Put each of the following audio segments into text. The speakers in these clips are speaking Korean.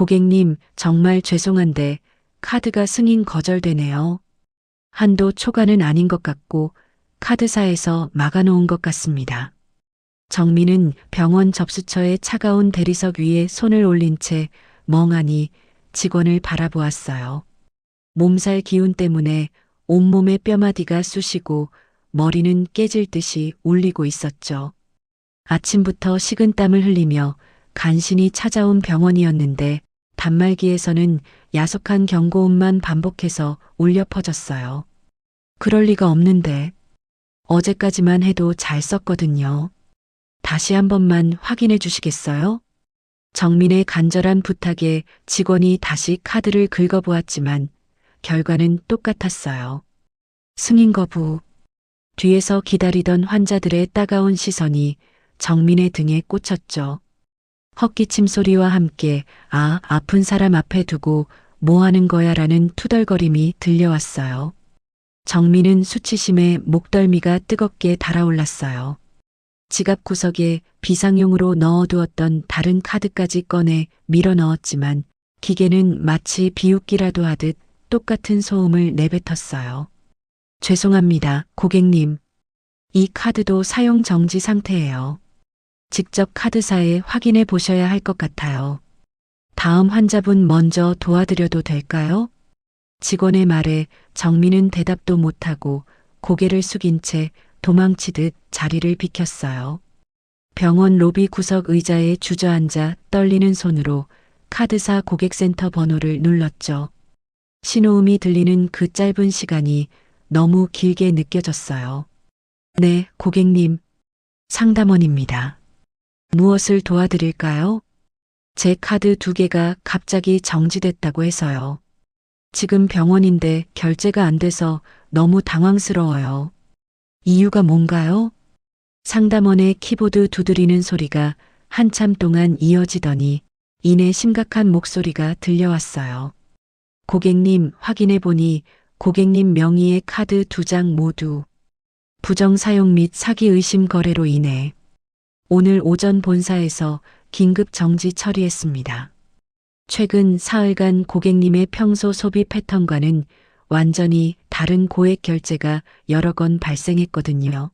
고객님, 정말 죄송한데 카드가 승인 거절되네요. 한도 초과는 아닌 것 같고 카드사에서 막아놓은 것 같습니다. 정민은 병원 접수처의 차가운 대리석 위에 손을 올린 채 멍하니 직원을 바라보았어요. 몸살 기운 때문에 온몸의 뼈마디가 쑤시고 머리는 깨질 듯이 울리고 있었죠. 아침부터 식은땀을 흘리며 간신히 찾아온 병원이었는데 단말기에서는 야속한 경고음만 반복해서 울려 퍼졌어요. 그럴 리가 없는데 어제까지만 해도 잘 썼거든요. 다시 한 번만 확인해 주시겠어요? 정민의 간절한 부탁에 직원이 다시 카드를 긁어보았지만 결과는 똑같았어요. 승인 거부. 뒤에서 기다리던 환자들의 따가운 시선이 정민의 등에 꽂혔죠. 헛기침 소리와 함께 아픈 사람 앞에 두고 뭐 하는 거야 라는 투덜거림이 들려왔어요. 정민은 수치심에 목덜미가 뜨겁게 달아올랐어요. 지갑 구석에 비상용으로 넣어두었던 다른 카드까지 꺼내 밀어 넣었지만 기계는 마치 비웃기라도 하듯 똑같은 소음을 내뱉었어요. 죄송합니다, 고객님. 이 카드도 사용 정지 상태예요. 직접 카드사에 확인해 보셔야 할 것 같아요. 다음 환자분 먼저 도와드려도 될까요? 직원의 말에 정민은 대답도 못하고 고개를 숙인 채 도망치듯 자리를 비켰어요. 병원 로비 구석 의자에 주저앉아 떨리는 손으로 카드사 고객센터 번호를 눌렀죠. 신호음이 들리는 그 짧은 시간이 너무 길게 느껴졌어요. 네, 고객님. 상담원입니다. 무엇을 도와드릴까요? 제 카드 2개가 갑자기 정지됐다고 해서요. 지금 병원인데 결제가 안 돼서 너무 당황스러워요. 이유가 뭔가요? 상담원의 키보드 두드리는 소리가 한참 동안 이어지더니 이내 심각한 목소리가 들려왔어요. 고객님, 확인해 보니 고객님 명의의 카드 2장 모두 부정 사용 및 사기 의심 거래로 인해 오늘 오전 본사에서 긴급 정지 처리했습니다. 최근 사흘간 고객님의 평소 소비 패턴과는 완전히 다른 고액 결제가 여러 건 발생했거든요.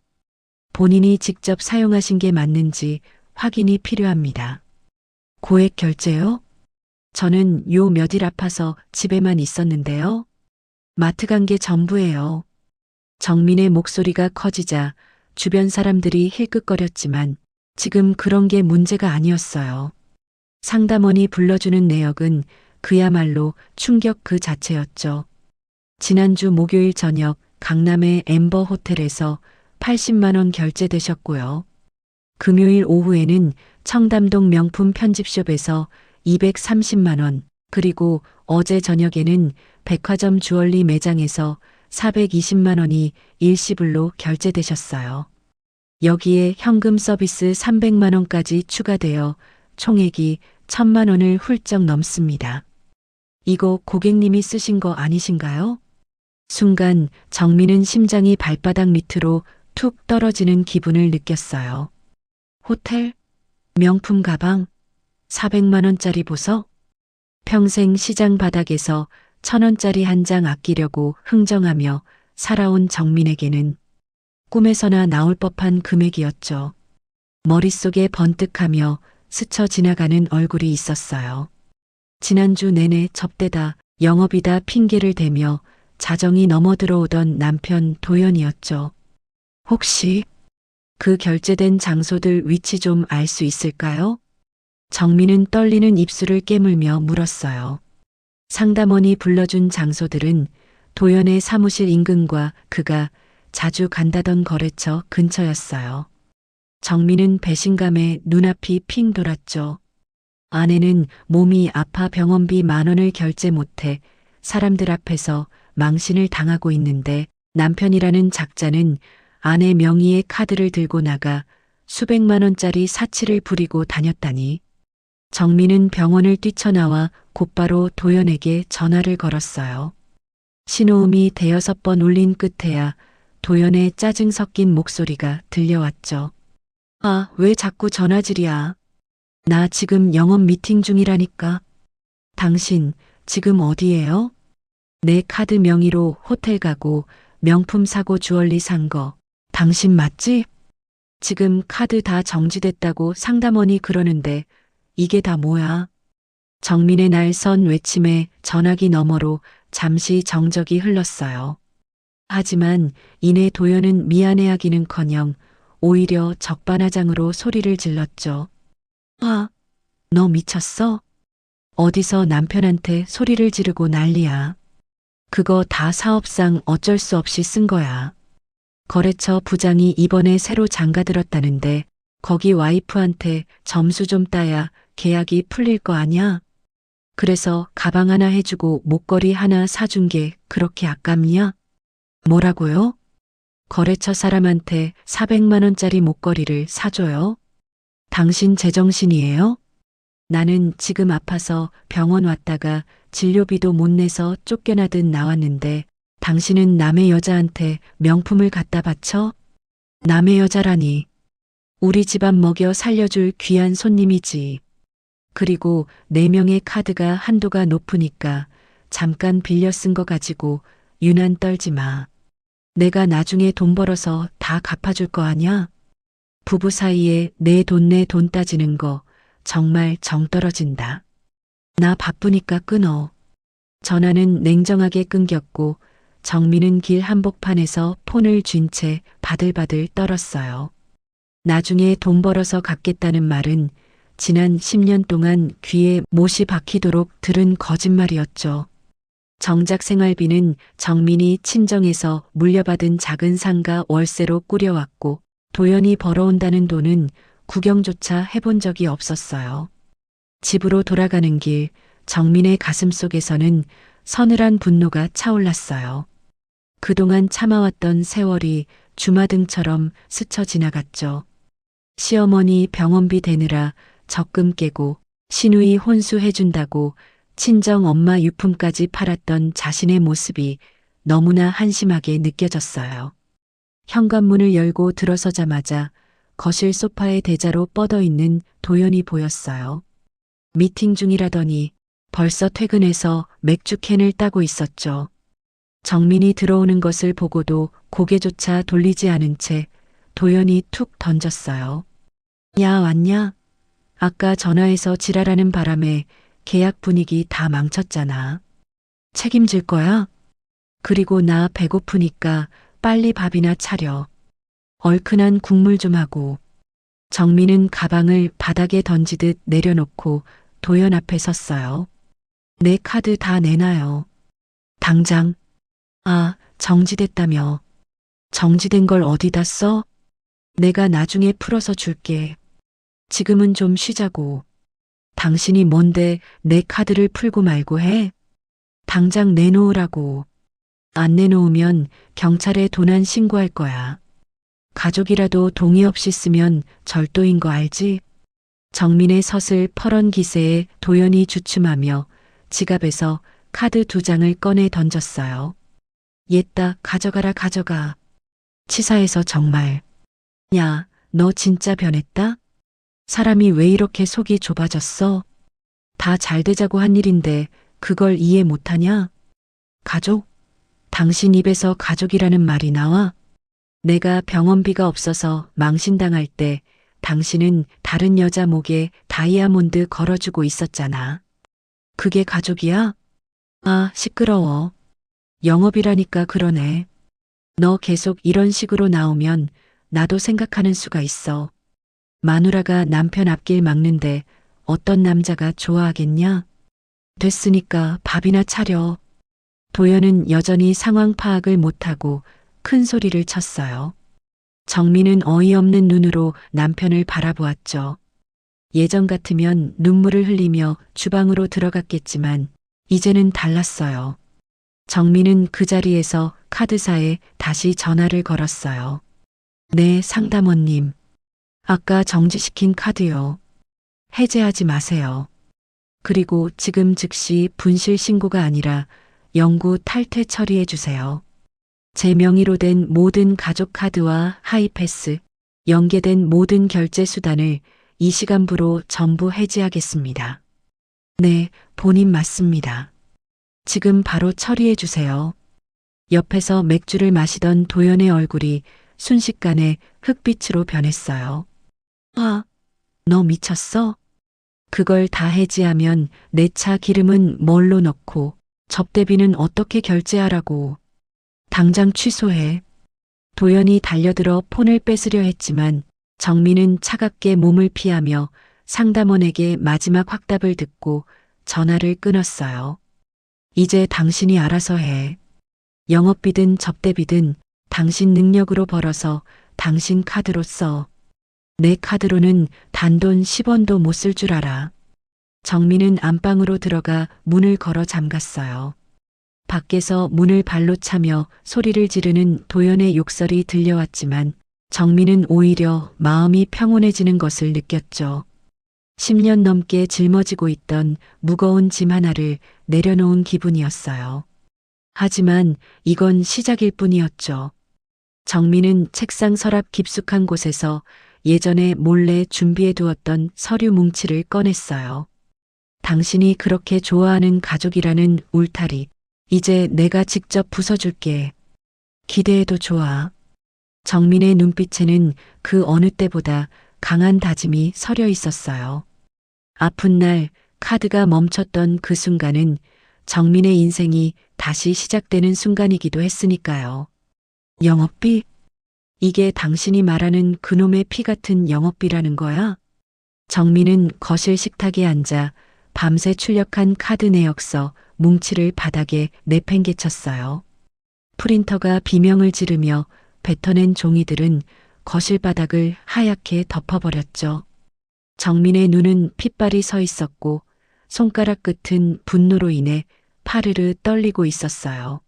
본인이 직접 사용하신 게 맞는지 확인이 필요합니다. 고액 결제요? 저는 요 며칠 아파서 집에만 있었는데요. 마트 간 게 전부예요. 정민의 목소리가 커지자 주변 사람들이 힐끗거렸지만 지금 그런 게 문제가 아니었어요. 상담원이 불러주는 내역은 그야말로 충격 그 자체였죠. 지난주 목요일 저녁 강남의 엠버 호텔에서 80만 원 결제되셨고요. 금요일 오후에는 청담동 명품 편집숍에서 230만 원, 그리고 어제 저녁에는 백화점 주얼리 매장에서 420만 원이 일시불로 결제되셨어요. 여기에 현금 서비스 300만 원까지 추가되어 총액이 1000만 원을 훌쩍 넘습니다. 이거 고객님이 쓰신 거 아니신가요? 순간 정민은 심장이 발바닥 밑으로 툭 떨어지는 기분을 느꼈어요. 호텔? 명품 가방? 400만 원짜리 보석? 평생 시장 바닥에서 1000원짜리 한 장 아끼려고 흥정하며 살아온 정민에게는 꿈에서나 나올 법한 금액이었죠. 머릿속에 번뜩하며 스쳐 지나가는 얼굴이 있었어요. 지난주 내내 접대다 영업이다 핑계를 대며 자정이 넘어 들어오던 남편 도연이었죠. 혹시 그 결제된 장소들 위치 좀 알 수 있을까요? 정민은 떨리는 입술을 깨물며 물었어요. 상담원이 불러준 장소들은 도연의 사무실 인근과 그가 자주 간다던 거래처 근처였어요. 정민은 배신감에 눈앞이 핑 돌았죠. 아내는 몸이 아파 병원비 10,000원을 결제 못해 사람들 앞에서 망신을 당하고 있는데 남편이라는 작자는 아내 명의의 카드를 들고 나가 수백만 원짜리 사치를 부리고 다녔다니. 정민은 병원을 뛰쳐나와 곧바로 도연에게 전화를 걸었어요. 신호음이 대여섯 번 울린 끝에야 도연의 짜증 섞인 목소리가 들려왔죠. 아, 왜 자꾸 전화질이야? 나 지금 영업 미팅 중이라니까. 당신 지금 어디예요? 내 카드 명의로 호텔 가고 명품 사고 주얼리 산 거 당신 맞지? 지금 카드 다 정지됐다고 상담원이 그러는데 이게 다 뭐야? 정민의 날선 외침에 전화기 너머로 잠시 정적이 흘렀어요. 하지만 이내 도연은 미안해하기는커녕 오히려 적반하장으로 소리를 질렀죠. 아, 너 미쳤어? 어디서 남편한테 소리를 지르고 난리야. 그거 다 사업상 어쩔 수 없이 쓴 거야. 거래처 부장이 이번에 새로 장가들었다는데 거기 와이프한테 점수 좀 따야 계약이 풀릴 거 아냐? 그래서 가방 하나 해주고 목걸이 하나 사준 게 그렇게 아깝냐? 뭐라고요? 거래처 사람한테 400만 원짜리 목걸이를 사줘요? 당신 제정신이에요? 나는 지금 아파서 병원 왔다가 진료비도 못 내서 쫓겨나듯 나왔는데 당신은 남의 여자한테 명품을 갖다 바쳐? 남의 여자라니. 우리 집안 먹여 살려줄 귀한 손님이지. 그리고 4명의 카드가 한도가 높으니까 잠깐 빌려 쓴 거 가지고 유난 떨지 마. 내가 나중에 돈 벌어서 다 갚아줄 거 아냐? 부부 사이에 내 돈 따지는 거 정말 정 떨어진다. 나 바쁘니까 끊어. 전화는 냉정하게 끊겼고 정민은 길 한복판에서 폰을 쥔 채 바들바들 떨었어요. 나중에 돈 벌어서 갚겠다는 말은 지난 10년 동안 귀에 못이 박히도록 들은 거짓말이었죠. 정작 생활비는 정민이 친정에서 물려받은 작은 상가 월세로 꾸려왔고 도연이 벌어온다는 돈은 구경조차 해본 적이 없었어요. 집으로 돌아가는 길 정민의 가슴 속에서는 서늘한 분노가 차올랐어요. 그동안 참아왔던 세월이 주마등처럼 스쳐 지나갔죠. 시어머니 병원비 대느라 적금 깨고 시누이 혼수해준다고 친정 엄마 유품까지 팔았던 자신의 모습이 너무나 한심하게 느껴졌어요. 현관문을 열고 들어서자마자 거실 소파에 대자로 뻗어 있는 도연이 보였어요. 미팅 중이라더니 벌써 퇴근해서 맥주캔을 따고 있었죠. 정민이 들어오는 것을 보고도 고개조차 돌리지 않은 채 도연이 툭 던졌어요. 야, 왔냐? 아까 전화해서 지랄하는 바람에 계약 분위기 다 망쳤잖아. 책임질 거야? 그리고 나 배고프니까 빨리 밥이나 차려. 얼큰한 국물 좀 하고. 정민은 가방을 바닥에 던지듯 내려놓고 도연 앞에 섰어요. 내 카드 다 내놔요. 당장. 아, 정지됐다며. 정지된 걸 어디다 써? 내가 나중에 풀어서 줄게. 지금은 좀 쉬자고. 당신이 뭔데 내 카드를 풀고 말고 해? 당장 내놓으라고. 안 내놓으면 경찰에 도난 신고할 거야. 가족이라도 동의 없이 쓰면 절도인 거 알지? 정민의 서슬 퍼런 기세에 도연이 주춤하며 지갑에서 카드 2장을 꺼내 던졌어요. 얘따 가져가라 가져가. 치사해서 정말. 야, 너 진짜 변했다? 사람이 왜 이렇게 속이 좁아졌어? 다 잘 되자고 한 일인데 그걸 이해 못하냐? 가족? 당신 입에서 가족이라는 말이 나와? 내가 병원비가 없어서 망신당할 때 당신은 다른 여자 목에 다이아몬드 걸어주고 있었잖아. 그게 가족이야? 아, 시끄러워. 영업이라니까 그러네. 너 계속 이런 식으로 나오면 나도 생각하는 수가 있어. 마누라가 남편 앞길 막는데 어떤 남자가 좋아하겠냐? 됐으니까 밥이나 차려. 도연은 여전히 상황 파악을 못하고 큰 소리를 쳤어요. 정민은 어이없는 눈으로 남편을 바라보았죠. 예전 같으면 눈물을 흘리며 주방으로 들어갔겠지만 이제는 달랐어요. 정민은 그 자리에서 카드사에 다시 전화를 걸었어요. 네, 상담원님. 아까 정지시킨 카드요. 해제하지 마세요. 그리고 지금 즉시 분실 신고가 아니라 영구 탈퇴 처리해 주세요. 제 명의로 된 모든 가족 카드와 하이패스, 연계된 모든 결제 수단을 이 시간부로 전부 해지하겠습니다. 네, 본인 맞습니다. 지금 바로 처리해 주세요. 옆에서 맥주를 마시던 도연의 얼굴이 순식간에 흑빛으로 변했어요. 아, 너 미쳤어? 그걸 다 해지하면 내 차 기름은 뭘로 넣고 접대비는 어떻게 결제하라고. 당장 취소해. 도연이 달려들어 폰을 뺏으려 했지만 정민은 차갑게 몸을 피하며 상담원에게 마지막 확답을 듣고 전화를 끊었어요. 이제 당신이 알아서 해. 영업비든 접대비든 당신 능력으로 벌어서 당신 카드로 써. 내 카드로는 단돈 10원도 못 쓸 줄 알아. 정민은 안방으로 들어가 문을 걸어 잠갔어요. 밖에서 문을 발로 차며 소리를 지르는 도연의 욕설이 들려왔지만 정민은 오히려 마음이 평온해지는 것을 느꼈죠. 10년 넘게 짊어지고 있던 무거운 짐 하나를 내려놓은 기분이었어요. 하지만 이건 시작일 뿐이었죠. 정민은 책상 서랍 깊숙한 곳에서 예전에 몰래 준비해 두었던 서류 뭉치를 꺼냈어요. 당신이 그렇게 좋아하는 가족이라는 울타리, 이제 내가 직접 부숴줄게. 기대해도 좋아. 정민의 눈빛에는 그 어느 때보다 강한 다짐이 서려 있었어요. 아픈 날 카드가 멈췄던 그 순간은 정민의 인생이 다시 시작되는 순간이기도 했으니까요. 영업비? 이게 당신이 말하는 그놈의 피 같은 영업비라는 거야? 정민은 거실 식탁에 앉아 밤새 출력한 카드 내역서 뭉치를 바닥에 내팽개쳤어요. 프린터가 비명을 지르며 뱉어낸 종이들은 거실 바닥을 하얗게 덮어버렸죠. 정민의 눈은 핏발이 서 있었고 손가락 끝은 분노로 인해 파르르 떨리고 있었어요.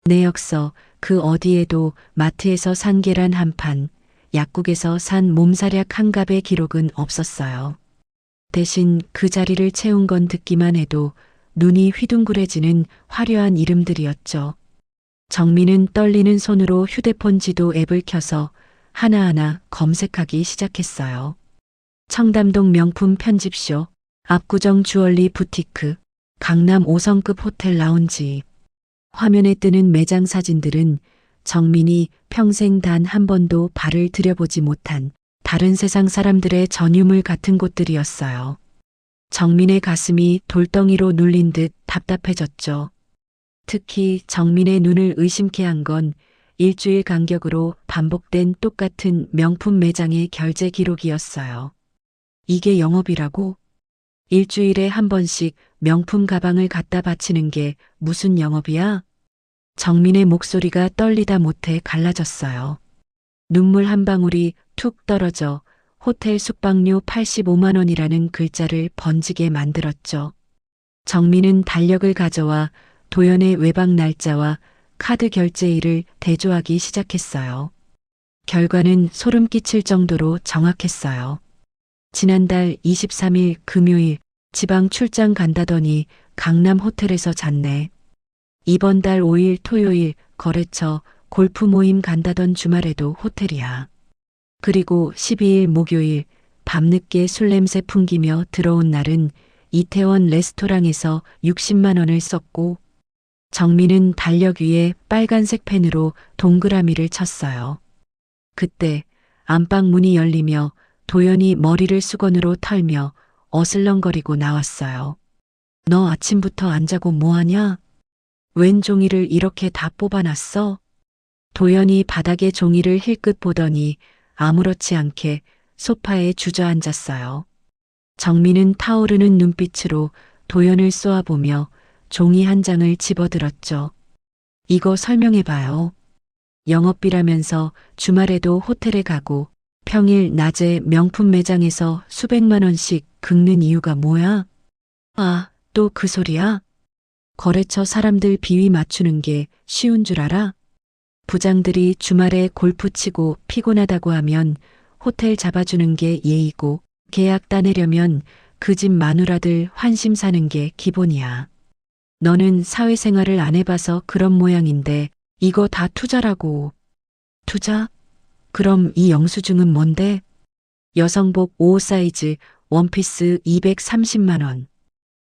내역서 그 어디에도 마트에서 산 계란 한 판, 약국에서 산 몸살약 한 갑의 기록은 없었어요. 대신 그 자리를 채운 건 듣기만 해도 눈이 휘둥그레지는 화려한 이름들이었죠. 정민은 떨리는 손으로 휴대폰 지도 앱을 켜서 하나하나 검색하기 시작했어요. 청담동 명품 편집쇼, 압구정 주얼리 부티크, 강남 5성급 호텔 라운지. 화면에 뜨는 매장 사진들은 정민이 평생 단 한 번도 발을 들여보지 못한 다른 세상 사람들의 전유물 같은 곳들이었어요. 정민의 가슴이 돌덩이로 눌린 듯 답답해졌죠. 특히 정민의 눈을 의심케 한 건 일주일 간격으로 반복된 똑같은 명품 매장의 결제 기록이었어요. 이게 영업이라고? 일주일에 한 번씩 명품 가방을 갖다 바치는 게 무슨 영업이야? 정민의 목소리가 떨리다 못해 갈라졌어요. 눈물 한 방울이 툭 떨어져 호텔 숙박료 85만 원이라는 글자를 번지게 만들었죠. 정민은 달력을 가져와 도연의 외박 날짜와 카드 결제일을 대조하기 시작했어요. 결과는 소름 끼칠 정도로 정확했어요. 지난달 23일 금요일 지방 출장 간다더니 강남 호텔에서 잤네. 이번 달 5일 토요일 거래처 골프 모임 간다던 주말에도 호텔이야. 그리고 12일 목요일 밤늦게 술 냄새 풍기며 들어온 날은 이태원 레스토랑에서 60만 원을 썼고 정민은 달력 위에 빨간색 펜으로 동그라미를 쳤어요. 그때 안방 문이 열리며 도연이 머리를 수건으로 털며 어슬렁거리고 나왔어요. 너 아침부터 안 자고 뭐하냐? 웬 종이를 이렇게 다 뽑아놨어? 도연이 바닥에 종이를 힐끗 보더니 아무렇지 않게 소파에 주저앉았어요. 정민은 타오르는 눈빛으로 도연을 쏘아보며 종이 한 장을 집어들었죠. 이거 설명해봐요. 영업비라면서 주말에도 호텔에 가고 평일 낮에 명품 매장에서 수백만 원씩 긁는 이유가 뭐야? 아, 또 그 소리야? 거래처 사람들 비위 맞추는 게 쉬운 줄 알아? 부장들이 주말에 골프 치고 피곤하다고 하면 호텔 잡아주는 게 예의고 계약 따내려면 그 집 마누라들 환심 사는 게 기본이야. 너는 사회생활을 안 해봐서 그런 모양인데 이거 다 투자라고. 투자? 그럼 이 영수증은 뭔데? 여성복 5 사이즈 원피스 230만 원.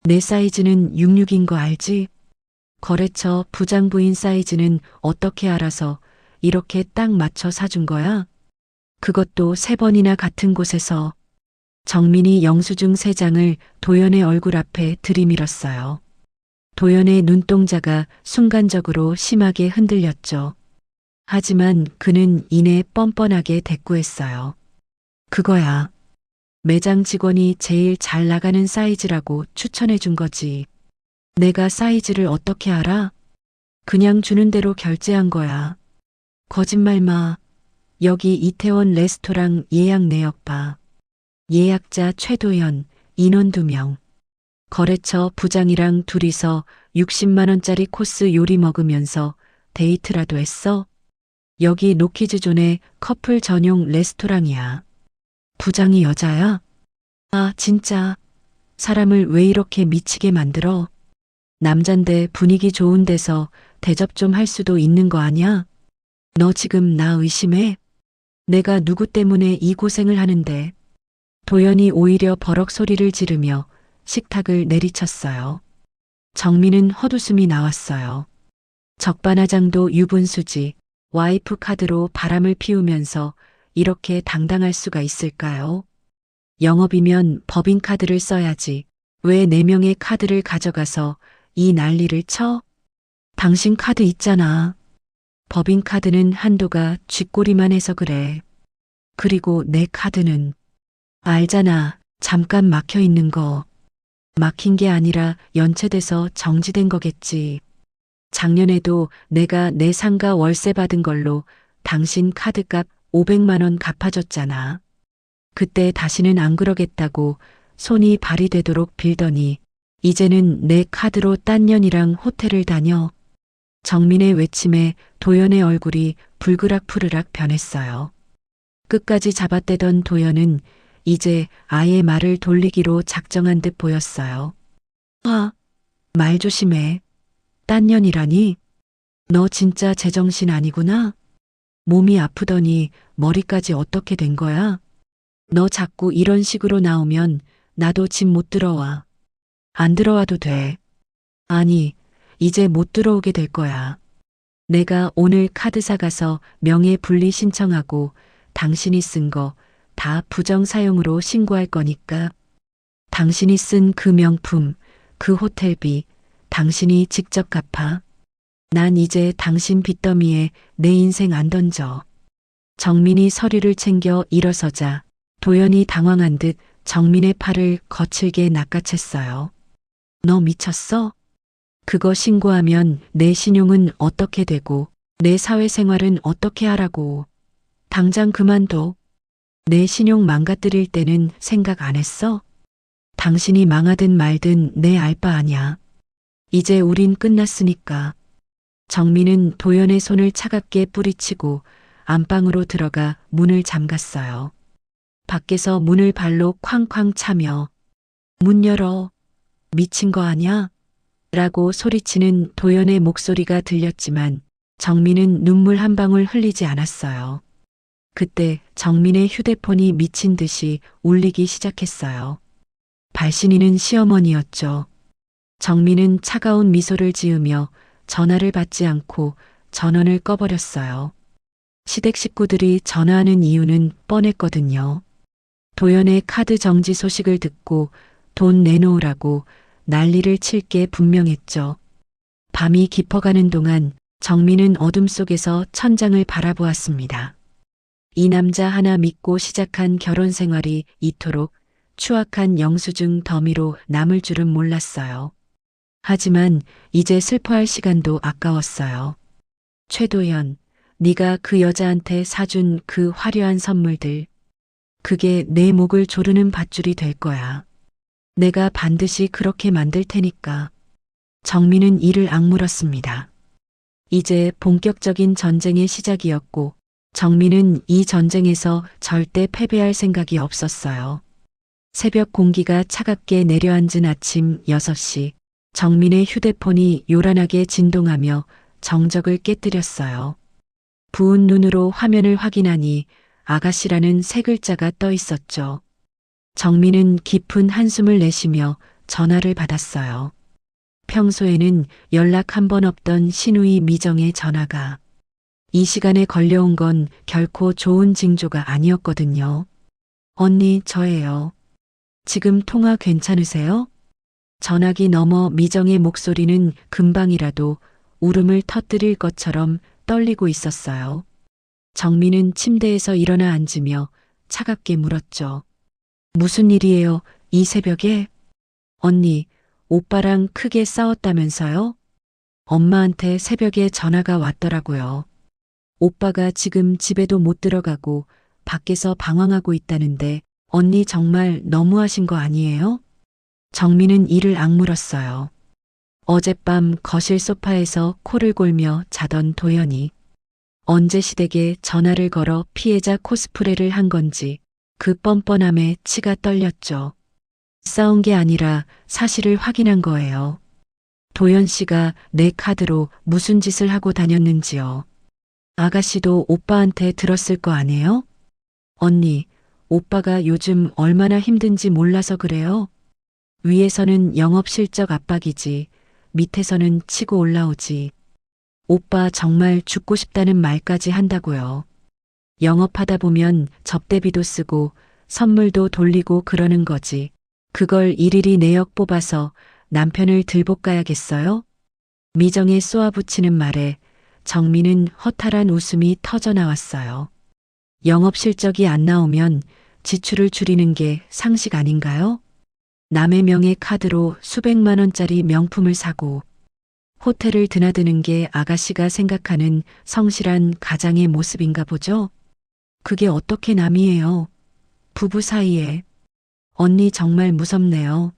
내 사이즈는 66인 거 알지? 거래처 부장부인 사이즈는 어떻게 알아서 이렇게 딱 맞춰 사준 거야? 그것도 3번이나 같은 곳에서. 정민이 영수증 3장을 도연의 얼굴 앞에 들이밀었어요. 도연의 눈동자가 순간적으로 심하게 흔들렸죠. 하지만 그는 이내 뻔뻔하게 대꾸했어요. 그거야. 매장 직원이 제일 잘 나가는 사이즈라고 추천해 준 거지. 내가 사이즈를 어떻게 알아? 그냥 주는 대로 결제한 거야. 거짓말 마. 여기 이태원 레스토랑 예약 내역 봐. 예약자 최도연, 인원 2명. 거래처 부장이랑 둘이서 60만 원짜리 코스 요리 먹으면서 데이트라도 했어? 여기 노키즈존의 커플 전용 레스토랑이야. 부장이 여자야? 아, 진짜. 사람을 왜 이렇게 미치게 만들어? 남잔데 분위기 좋은 데서 대접 좀 할 수도 있는 거 아니야? 너 지금 나 의심해? 내가 누구 때문에 이 고생을 하는데. 도연이 오히려 버럭 소리를 지르며 식탁을 내리쳤어요. 정민은 헛웃음이 나왔어요. 적반하장도 유분수지 와이프 카드로 바람을 피우면서 이렇게 당당할 수가 있을까요? 영업이면 법인카드를 써야지. 왜 4명의 카드를 가져가서 이 난리를 쳐? 당신 카드 있잖아. 법인카드는 한도가 쥐꼬리만 해서 그래. 그리고 내 카드는 알잖아. 잠깐 막혀 있는 거. 막힌 게 아니라 연체돼서 정지된 거겠지. 작년에도 내가 내 상가 월세 받은 걸로 당신 카드값 500만 원 갚아줬잖아. 그때 다시는 안 그러겠다고 손이 발이 되도록 빌더니 이제는 내 카드로 딴 년이랑 호텔을 다녀. 정민의 외침에 도연의 얼굴이 불그락푸르락 변했어요. 끝까지 잡아떼던 도연은 이제 아예 말을 돌리기로 작정한 듯 보였어요. 아, 말 조심해. 딴 년이라니? 너 진짜 제정신 아니구나? 몸이 아프더니 머리까지 어떻게 된 거야? 너 자꾸 이런 식으로 나오면 나도 집 못 들어와. 안 들어와도 돼. 아니, 이제 못 들어오게 될 거야. 내가 오늘 카드 사가서 명예 분리 신청하고 당신이 쓴 거 다 부정 사용으로 신고할 거니까. 당신이 쓴 그 명품, 그 호텔비, 당신이 직접 갚아. 난 이제 당신 빚더미에 내 인생 안 던져. 정민이 서류를 챙겨 일어서자 도연이 당황한 듯 정민의 팔을 거칠게 낚아챘어요. 너 미쳤어? 그거 신고하면 내 신용은 어떻게 되고 내 사회생활은 어떻게 하라고. 당장 그만둬. 내 신용 망가뜨릴 때는 생각 안 했어? 당신이 망하든 말든 내 알 바 아냐. 이제 우린 끝났으니까. 정민은 도연의 손을 차갑게 뿌리치고 안방으로 들어가 문을 잠갔어요. 밖에서 문을 발로 쾅쾅 차며 문 열어. 미친 거 아냐? 라고 소리치는 도연의 목소리가 들렸지만 정민은 눈물 한 방울 흘리지 않았어요. 그때 정민의 휴대폰이 미친 듯이 울리기 시작했어요. 발신인은 시어머니였죠. 정민은 차가운 미소를 지으며 전화를 받지 않고 전원을 꺼버렸어요. 시댁 식구들이 전화하는 이유는 뻔했거든요. 도연의 카드 정지 소식을 듣고 돈 내놓으라고 난리를 칠 게 분명했죠. 밤이 깊어가는 동안 정민은 어둠 속에서 천장을 바라보았습니다. 이 남자 하나 믿고 시작한 결혼 생활이 이토록 추악한 영수증 더미로 남을 줄은 몰랐어요. 하지만 이제 슬퍼할 시간도 아까웠어요. 최도연, 네가 그 여자한테 사준 그 화려한 선물들, 그게 내 목을 조르는 밧줄이 될 거야. 내가 반드시 그렇게 만들 테니까. 정민은 이를 악물었습니다. 이제 본격적인 전쟁의 시작이었고 정민은 이 전쟁에서 절대 패배할 생각이 없었어요. 새벽 공기가 차갑게 내려앉은 아침 6시, 정민의 휴대폰이 요란하게 진동하며 정적을 깨뜨렸어요. 부은 눈으로 화면을 확인하니 아가씨라는 세 글자가 떠 있었죠. 정민은 깊은 한숨을 내쉬며 전화를 받았어요. 평소에는 연락 한 번 없던 신우이 미정의 전화가 이 시간에 걸려온 건 결코 좋은 징조가 아니었거든요. 언니, 저예요. 지금 통화 괜찮으세요? 전화기 너머 미정의 목소리는 금방이라도 울음을 터뜨릴 것처럼 떨리고 있었어요. 정민은 침대에서 일어나 앉으며 차갑게 물었죠. 무슨 일이에요, 이 새벽에? 언니, 오빠랑 크게 싸웠다면서요? 엄마한테 새벽에 전화가 왔더라고요. 오빠가 지금 집에도 못 들어가고 밖에서 방황하고 있다는데 언니 정말 너무하신 거 아니에요? 정민은 이를 악물었어요. 어젯밤 거실 소파에서 코를 골며 자던 도연이 언제 시댁에 전화를 걸어 피해자 코스프레를 한 건지 그 뻔뻔함에 치가 떨렸죠. 싸운 게 아니라 사실을 확인한 거예요. 도연 씨가 내 카드로 무슨 짓을 하고 다녔는지요. 아가씨도 오빠한테 들었을 거 아니에요? 언니, 오빠가 요즘 얼마나 힘든지 몰라서 그래요. 위에서는 영업 실적 압박이지, 밑에서는 치고 올라오지. 오빠 정말 죽고 싶다는 말까지 한다고요. 영업하다 보면 접대비도 쓰고 선물도 돌리고 그러는 거지. 그걸 일일이 내역 뽑아서 남편을 들볶아야겠어요? 미정에 쏘아붙이는 말에 정민은 허탈한 웃음이 터져 나왔어요. 영업 실적이 안 나오면 지출을 줄이는 게 상식 아닌가요? 남의 명의 카드로 수백만 원짜리 명품을 사고 호텔을 드나드는 게 아가씨가 생각하는 성실한 가장의 모습인가 보죠? 그게 어떻게 남이에요? 부부 사이에. 언니 정말 무섭네요.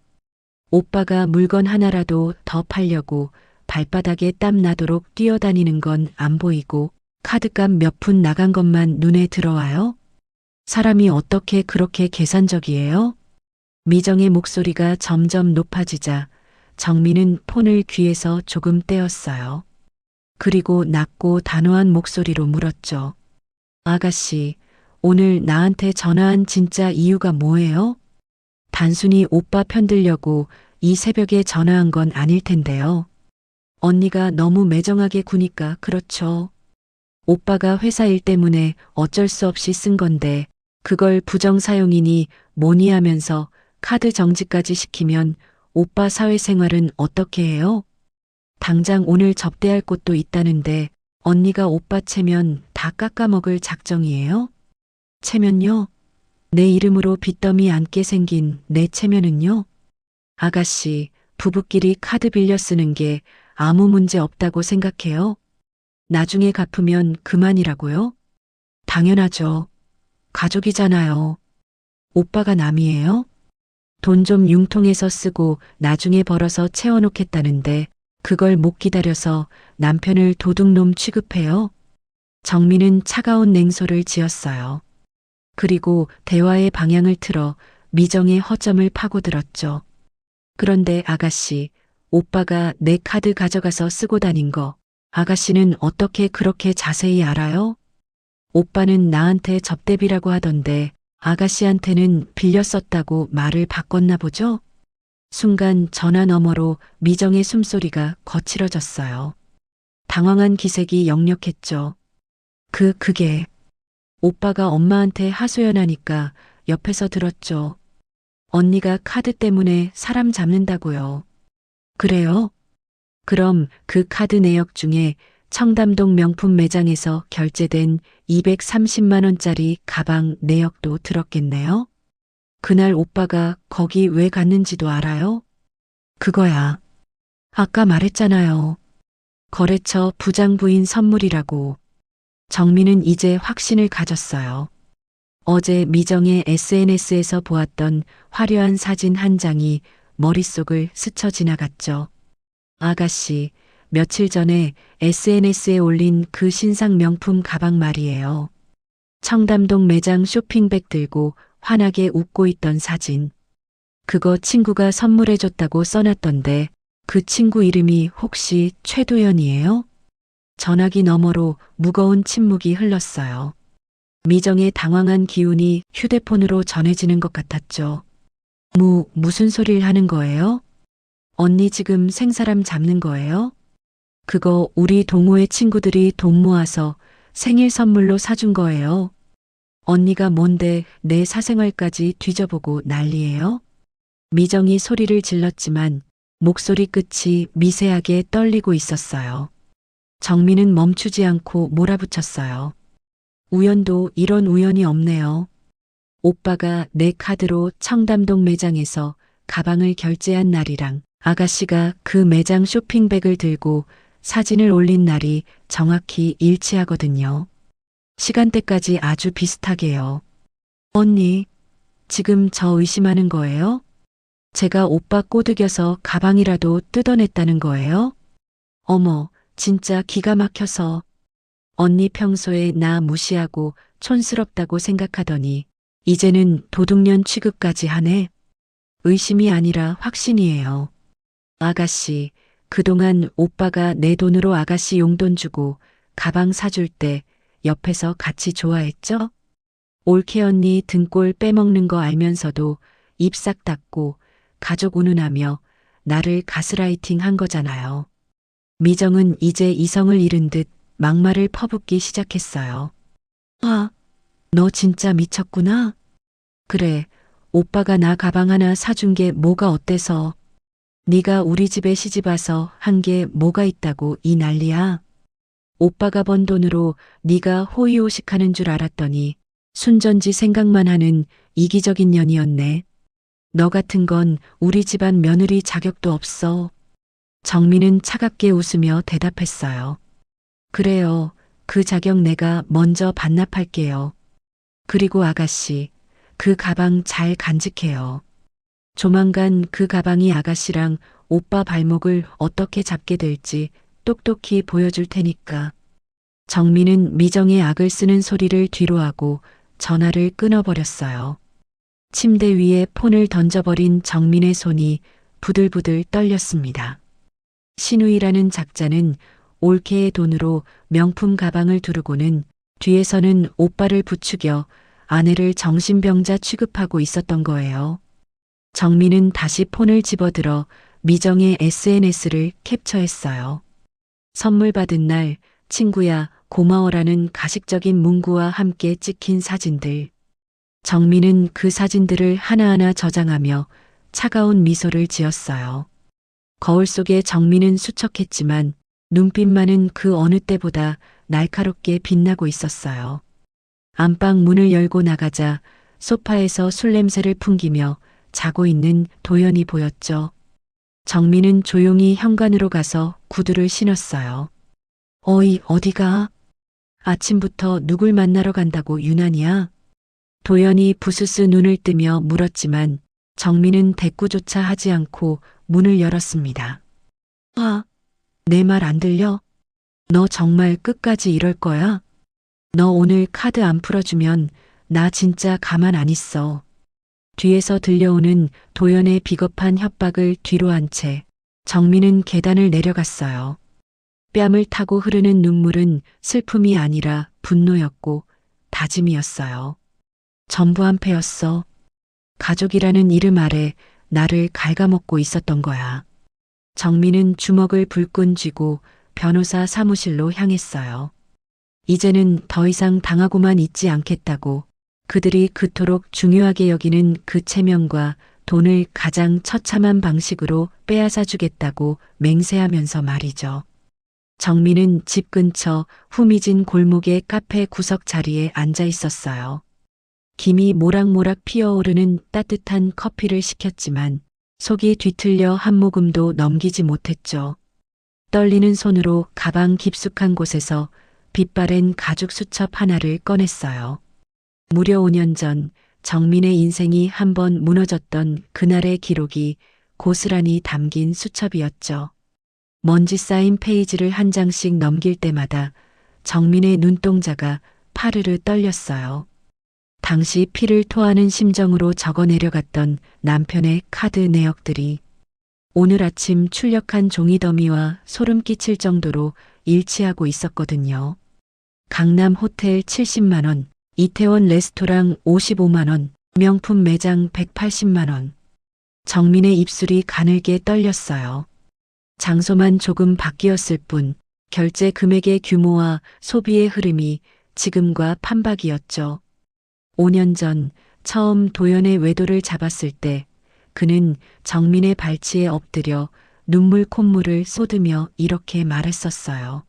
오빠가 물건 하나라도 더 팔려고 발바닥에 땀 나도록 뛰어다니는 건 안 보이고 카드값 몇 푼 나간 것만 눈에 들어와요? 사람이 어떻게 그렇게 계산적이에요? 미정의 목소리가 점점 높아지자 정민은 폰을 귀에서 조금 떼었어요. 그리고 낮고 단호한 목소리로 물었죠. 아가씨, 오늘 나한테 전화한 진짜 이유가 뭐예요? 단순히 오빠 편들려고 이 새벽에 전화한 건 아닐 텐데요. 언니가 너무 매정하게 구니까 그렇죠. 오빠가 회사 일 때문에 어쩔 수 없이 쓴 건데 그걸 부정사용이니 뭐니 하면서 카드 정지까지 시키면 오빠 사회생활은 어떻게 해요? 당장 오늘 접대할 곳도 있다는데 언니가 오빠 체면 다 깎아먹을 작정이에요? 체면요? 내 이름으로 빚더미 안게 생긴 내 체면은요? 아가씨, 부부끼리 카드 빌려 쓰는 게 아무 문제 없다고 생각해요? 나중에 갚으면 그만이라고요? 당연하죠. 가족이잖아요. 오빠가 남이에요? 돈 좀 융통해서 쓰고 나중에 벌어서 채워놓겠다는데 그걸 못 기다려서 남편을 도둑놈 취급해요? 정민은 차가운 냉소를 지었어요. 그리고 대화의 방향을 틀어 미정의 허점을 파고들었죠. 그런데 아가씨, 오빠가 내 카드 가져가서 쓰고 다닌 거 아가씨는 어떻게 그렇게 자세히 알아요? 오빠는 나한테 접대비라고 하던데 아가씨한테는 빌려 썼다고 말을 바꿨나 보죠? 순간 전화 너머로 미정의 숨소리가 거칠어졌어요. 당황한 기색이 역력했죠. 그게 오빠가 엄마한테 하소연하니까 옆에서 들었죠. 언니가 카드 때문에 사람 잡는다고요. 그래요? 그럼 그 카드 내역 중에 청담동 명품 매장에서 결제된 230만 원짜리 가방 내역도 들었겠네요? 그날 오빠가 거기 왜 갔는지도 알아요? 그거야. 아까 말했잖아요. 거래처 부장 부인 선물이라고. 정민은 이제 확신을 가졌어요. 어제 미정의 SNS에서 보았던 화려한 사진 한 장이 머릿속을 스쳐 지나갔죠. 아가씨, 며칠 전에 SNS에 올린 그 신상 명품 가방 말이에요. 청담동 매장 쇼핑백 들고 환하게 웃고 있던 사진. 그거 친구가 선물해줬다고 써놨던데 그 친구 이름이 혹시 최도연이에요? 전화기 너머로 무거운 침묵이 흘렀어요. 미정의 당황한 기운이 휴대폰으로 전해지는 것 같았죠. 무슨 소리를 하는 거예요? 언니 지금 생사람 잡는 거예요? 그거 우리 동호회 친구들이 돈 모아서 생일 선물로 사준 거예요. 언니가 뭔데 내 사생활까지 뒤져보고 난리예요? 미정이 소리를 질렀지만 목소리 끝이 미세하게 떨리고 있었어요. 정민은 멈추지 않고 몰아붙였어요. 우연도 이런 우연이 없네요. 오빠가 내 카드로 청담동 매장에서 가방을 결제한 날이랑 아가씨가 그 매장 쇼핑백을 들고 사진을 올린 날이 정확히 일치하거든요. 시간대까지 아주 비슷하게요. 언니, 지금 저 의심하는 거예요? 제가 오빠 꼬드겨서 가방이라도 뜯어냈다는 거예요? 어머, 진짜 기가 막혀서. 언니 평소에 나 무시하고 촌스럽다고 생각하더니 이제는 도둑년 취급까지 하네. 의심이 아니라 확신이에요. 아가씨, 그동안 오빠가 내 돈으로 아가씨 용돈 주고 가방 사줄 때 옆에서 같이 좋아했죠? 올케 언니 등골 빼먹는 거 알면서도 입 싹 닫고 가족 운운하며 나를 가스라이팅 한 거잖아요. 미정은 이제 이성을 잃은 듯 막말을 퍼붓기 시작했어요. 아, 너 진짜 미쳤구나. 그래, 오빠가 나 가방 하나 사준 게 뭐가 어때서. 네가 우리 집에 시집 와서 한 게 뭐가 있다고 이 난리야. 오빠가 번 돈으로 네가 호의호식하는 줄 알았더니 순전지 생각만 하는 이기적인 년이었네. 너 같은 건 우리 집안 며느리 자격도 없어. 정민은 차갑게 웃으며 대답했어요. 그래요. 그 자격 내가 먼저 반납할게요. 그리고 아가씨, 그 가방 잘 간직해요. 조만간 그 가방이 아가씨랑 오빠 발목을 어떻게 잡게 될지 똑똑히 보여줄 테니까. 정민은 미정의 악을 쓰는 소리를 뒤로하고 전화를 끊어버렸어요. 침대 위에 폰을 던져버린 정민의 손이 부들부들 떨렸습니다. 신우이라는 작자는 올케의 돈으로 명품 가방을 두르고는 뒤에서는 오빠를 부추겨 아내를 정신병자 취급하고 있었던 거예요. 정민은 다시 폰을 집어들어 미정의 SNS를 캡처했어요. 선물 받은 날 친구야 고마워라는 가식적인 문구와 함께 찍힌 사진들. 정민은 그 사진들을 하나하나 저장하며 차가운 미소를 지었어요. 거울 속에 정민은 수척했지만 눈빛만은 그 어느 때보다 날카롭게 빛나고 있었어요. 안방 문을 열고 나가자 소파에서 술 냄새를 풍기며 자고 있는 도연이 보였죠. 정민은 조용히 현관으로 가서 구두를 신었어요. 어이, 어디가? 아침부터 누굴 만나러 간다고 유난이야? 도연이 부스스 눈을 뜨며 물었지만 정민은 대꾸조차 하지 않고 문을 열었습니다. 아, 내 말 안 들려? 너 정말 끝까지 이럴 거야? 너 오늘 카드 안 풀어주면 나 진짜 가만 안 있어. 뒤에서 들려오는 도연의 비겁한 협박을 뒤로 한 채 정민은 계단을 내려갔어요. 뺨을 타고 흐르는 눈물은 슬픔이 아니라 분노였고 다짐이었어요. 전부 한패였어. 가족이라는 이름 아래 나를 갉아먹고 있었던 거야. 정민은 주먹을 불끈 쥐고 변호사 사무실로 향했어요. 이제는 더 이상 당하고만 있지 않겠다고 그들이 그토록 중요하게 여기는 그 체면과 돈을 가장 처참한 방식으로 빼앗아 주겠다고 맹세하면서 말이죠. 정민은 집 근처 후미진 골목의 카페 구석 자리에 앉아 있었어요. 김이 모락모락 피어오르는 따뜻한 커피를 시켰지만 속이 뒤틀려 한 모금도 넘기지 못했죠. 떨리는 손으로 가방 깊숙한 곳에서 빛바랜 가죽 수첩 하나를 꺼냈어요. 무려 5년 전 정민의 인생이 한번 무너졌던 그날의 기록이 고스란히 담긴 수첩이었죠. 먼지 쌓인 페이지를 한 장씩 넘길 때마다 정민의 눈동자가 파르르 떨렸어요. 당시 피를 토하는 심정으로 적어 내려갔던 남편의 카드 내역들이 오늘 아침 출력한 종이 더미와 소름 끼칠 정도로 일치하고 있었거든요. 강남 호텔 70만 원, 이태원 레스토랑 55만 원, 명품 매장 180만 원. 정민의 입술이 가늘게 떨렸어요. 장소만 조금 바뀌었을 뿐 결제 금액의 규모와 소비의 흐름이 지금과 판박이었죠. 5년 전 처음 도연의 외도를 잡았을 때 그는 정민의 발치에 엎드려 눈물 콧물을 쏟으며 이렇게 말했었어요.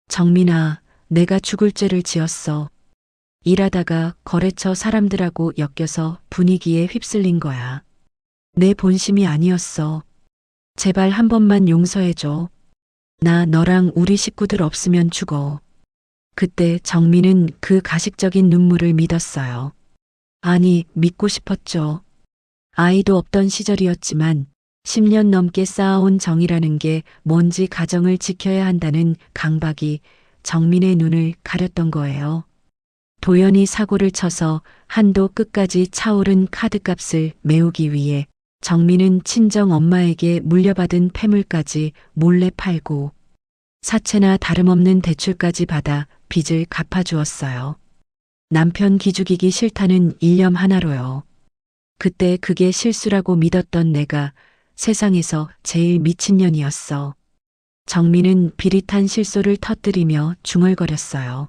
정민아, 내가 죽을 죄를 지었어. 일하다가 거래처 사람들하고 엮여서 분위기에 휩쓸린 거야. 내 본심이 아니었어. 제발 한 번만 용서해줘. 나 너랑 우리 식구들 없으면 죽어. 그때 정민은 그 가식적인 눈물을 믿었어요. 아니, 믿고 싶었죠. 아이도 없던 시절이었지만 10년 넘게 쌓아온 정이라는 게 뭔지 가정을 지켜야 한다는 강박이 정민의 눈을 가렸던 거예요. 도연이 사고를 쳐서 한도 끝까지 차오른 카드값을 메우기 위해 정민은 친정 엄마에게 물려받은 폐물까지 몰래 팔고 사채나 다름없는 대출까지 받아 빚을 갚아주었어요. 남편 기죽이기 싫다는 일념 하나로요. 그때 그게 실수라고 믿었던 내가 세상에서 제일 미친년이었어. 정민은 비릿한 실소를 터뜨리며 중얼거렸어요.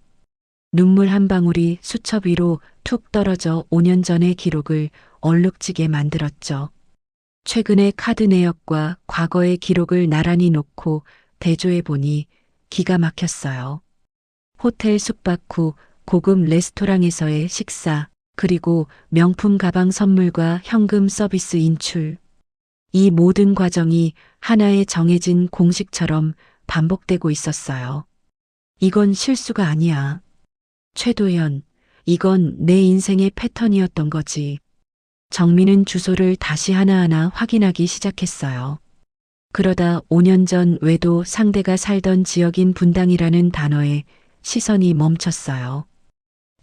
눈물 한 방울이 수첩 위로 툭 떨어져 5년 전의 기록을 얼룩지게 만들었죠. 최근의 카드 내역과 과거의 기록을 나란히 놓고 대조해 보니 기가 막혔어요. 호텔 숙박 후 고급 레스토랑에서의 식사, 그리고 명품 가방 선물과 현금 서비스 인출. 이 모든 과정이 하나의 정해진 공식처럼 반복되고 있었어요. 이건 실수가 아니야. 최도연, 이건 내 인생의 패턴이었던 거지. 정민은 주소를 다시 하나하나 확인하기 시작했어요. 그러다 5년 전 외도 상대가 살던 지역인 분당이라는 단어에 시선이 멈췄어요.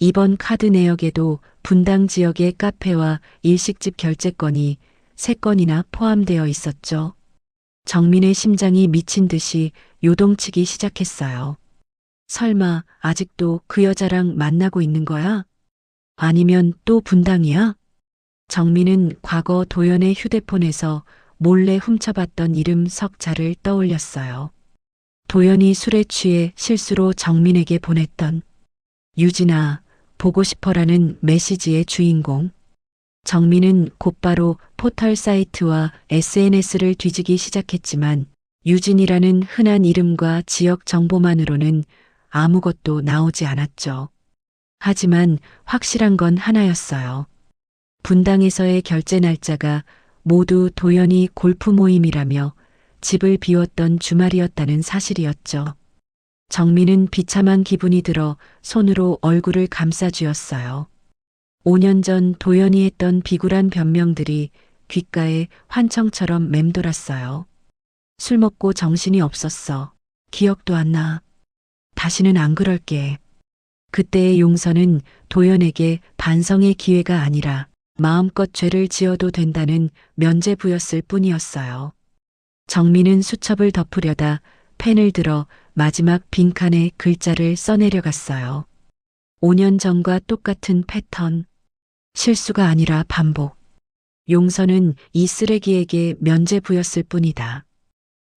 이번 카드 내역에도 분당 지역의 카페와 일식집 결제건이 3건이나 포함되어 있었죠. 정민의 심장이 미친 듯이 요동치기 시작했어요. 설마 아직도 그 여자랑 만나고 있는 거야? 아니면 또 분당이야? 정민은 과거 도연의 휴대폰에서 몰래 훔쳐봤던 이름 석자를 떠올렸어요. 도연이 술에 취해 실수로 정민에게 보냈던 유진아, 보고 싶어라는 메시지의 주인공. 정민은 곧바로 포털 사이트와 SNS를 뒤지기 시작했지만 유진이라는 흔한 이름과 지역 정보만으로는 아무것도 나오지 않았죠. 하지만 확실한 건 하나였어요. 분당에서의 결제 날짜가 모두 도연이 골프 모임이라며 집을 비웠던 주말이었다는 사실이었죠. 정민은 비참한 기분이 들어 손으로 얼굴을 감싸쥐었어요. 5년 전 도연이 했던 비굴한 변명들이 귓가에 환청처럼 맴돌았어요. 술 먹고 정신이 없었어. 기억도 안 나. 다시는 안 그럴게. 그때의 용서는 도연에게 반성의 기회가 아니라 마음껏 죄를 지어도 된다는 면죄부였을 뿐이었어요. 정민은 수첩을 덮으려다 펜을 들어 마지막 빈칸에 글자를 써내려갔어요. 5년 전과 똑같은 패턴. 실수가 아니라 반복. 용서는 이 쓰레기에게 면죄부였을 뿐이다.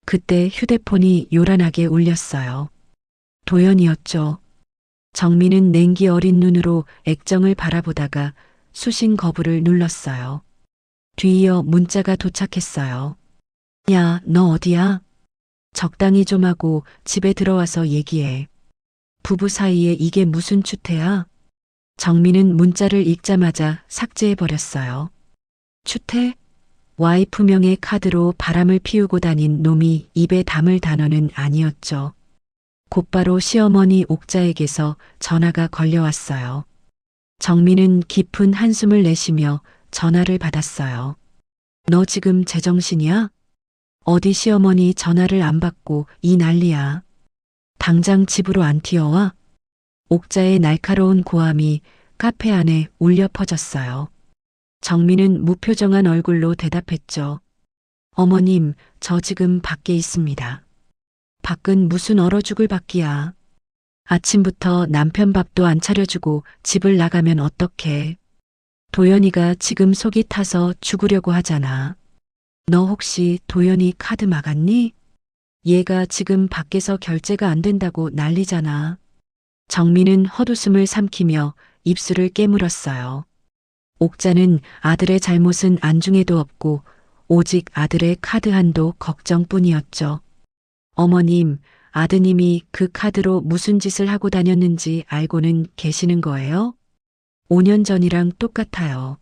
그때 휴대폰이 요란하게 울렸어요. 도연이었죠. 정민은 냉기 어린 눈으로 액정을 바라보다가 수신 거부를 눌렀어요. 뒤이어 문자가 도착했어요. 야, 너 어디야? 적당히 좀 하고 집에 들어와서 얘기해. 부부 사이에 이게 무슨 추태야? 정민은 문자를 읽자마자 삭제해버렸어요. 추태? 와이프명의 카드로 바람을 피우고 다닌 놈이 입에 담을 단어는 아니었죠. 곧바로 시어머니 옥자에게서 전화가 걸려왔어요. 정민은 깊은 한숨을 내쉬며 전화를 받았어요. 너 지금 제정신이야? 어디 시어머니 전화를 안 받고 이 난리야. 당장 집으로 안 튀어와? 옥자의 날카로운 고함이 카페 안에 울려 퍼졌어요. 정민은 무표정한 얼굴로 대답했죠. 어머님, 저 지금 밖에 있습니다. 밖은 무슨 얼어 죽을 밖이야. 아침부터 남편 밥도 안 차려주고 집을 나가면 어떡해. 도연이가 지금 속이 타서 죽으려고 하잖아. 너 혹시 도연이 카드 막았니? 얘가 지금 밖에서 결제가 안 된다고 난리잖아. 정민은 헛웃음을 삼키며 입술을 깨물었어요. 옥자는 아들의 잘못은 안중에도 없고 오직 아들의 카드 한도 걱정뿐이었죠. 어머님, 아드님이 그 카드로 무슨 짓을 하고 다녔는지 알고는 계시는 거예요? 5년 전이랑 똑같아요.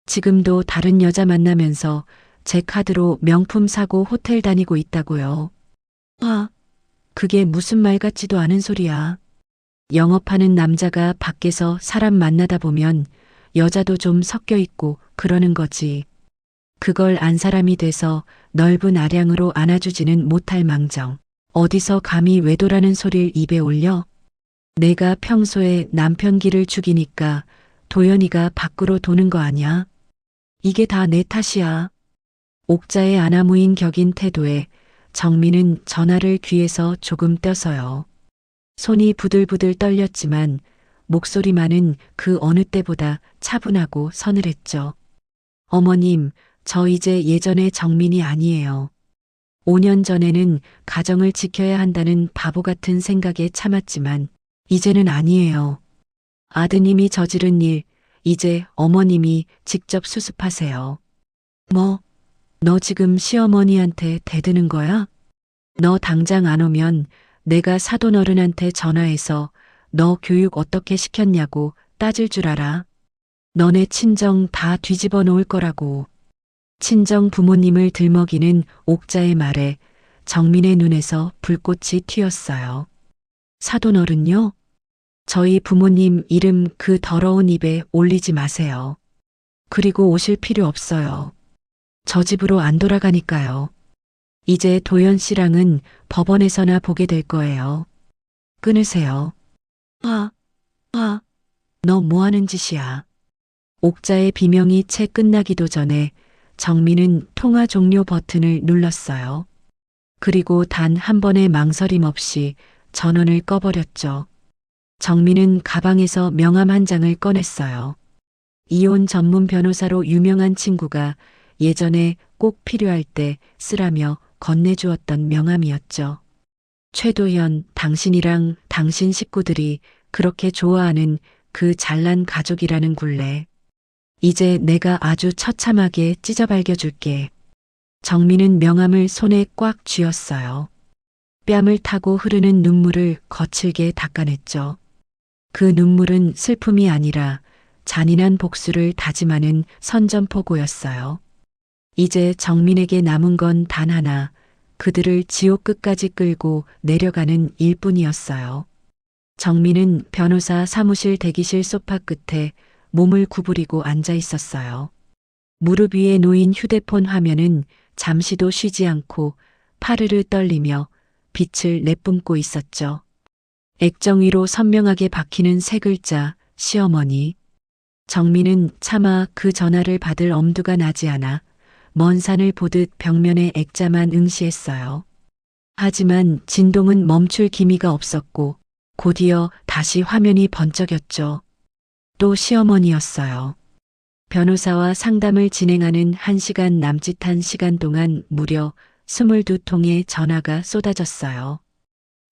지금도 다른 여자 만나면서 제 카드로 명품 사고 호텔 다니고 있다고요. 아, 그게 무슨 말 같지도 않은 소리야. 영업하는 남자가 밖에서 사람 만나다 보면 여자도 좀 섞여 있고 그러는 거지. 그걸 안 사람이 돼서 넓은 아량으로 안아주지는 못할 망정. 어디서 감히 외도라는 소리를 입에 올려? 내가 평소에 남편 기를 죽이니까 도연이가 밖으로 도는 거 아냐? 이게 다 내 탓이야. 옥자의 아나무인 격인 태도에 정민은 전화를 귀에서 조금 떼서요. 손이 부들부들 떨렸지만 목소리만은 그 어느 때보다 차분하고 서늘했죠. 어머님, 저 이제 예전의 정민이 아니에요. 5년 전에는 가정을 지켜야 한다는 바보 같은 생각에 참았지만 이제는 아니에요. 아드님이 저지른 일, 이제 어머님이 직접 수습하세요. 뭐, 너 지금 시어머니한테 대드는 거야? 너 당장 안 오면 내가 사돈 어른한테 전화해서 너 교육 어떻게 시켰냐고 따질 줄 알아. 너네 친정 다 뒤집어 놓을 거라고. 친정 부모님을 들먹이는 옥자의 말에 정민의 눈에서 불꽃이 튀었어요. 사돈 어른요? 저희 부모님 이름 그 더러운 입에 올리지 마세요. 그리고 오실 필요 없어요. 저 집으로 안 돌아가니까요. 이제 도연 씨랑은 법원에서나 보게 될 거예요. 끊으세요. 너 뭐 하는 짓이야? 옥자의 비명이 채 끝나기도 전에 정민은 통화 종료 버튼을 눌렀어요. 그리고 단 한 번의 망설임 없이 전원을 꺼버렸죠. 정민은 가방에서 명함 한 장을 꺼냈어요. 이혼 전문 변호사로 유명한 친구가 예전에 꼭 필요할 때 쓰라며 건네주었던 명함이었죠. 최도현, 당신이랑 당신 식구들이 그렇게 좋아하는 그 잘난 가족이라는 굴레. 이제 내가 아주 처참하게 찢어발겨줄게. 정민은 명함을 손에 꽉 쥐었어요. 뺨을 타고 흐르는 눈물을 거칠게 닦아냈죠. 그 눈물은 슬픔이 아니라 잔인한 복수를 다짐하는 선전포고였어요. 이제 정민에게 남은 건 단 하나, 그들을 지옥 끝까지 끌고 내려가는 일뿐이었어요. 정민은 변호사 사무실 대기실 소파 끝에 몸을 구부리고 앉아 있었어요. 무릎 위에 놓인 휴대폰 화면은 잠시도 쉬지 않고 파르르 떨리며 빛을 내뿜고 있었죠. 액정 위로 선명하게 박히는 세 글자, 시어머니. 정민은 차마 그 전화를 받을 엄두가 나지 않아 먼 산을 보듯 벽면에 액자만 응시했어요. 하지만 진동은 멈출 기미가 없었고 곧이어 다시 화면이 번쩍였죠. 또 시어머니였어요. 변호사와 상담을 진행하는 1시간 남짓한 시간 동안 무려 22통의 전화가 쏟아졌어요.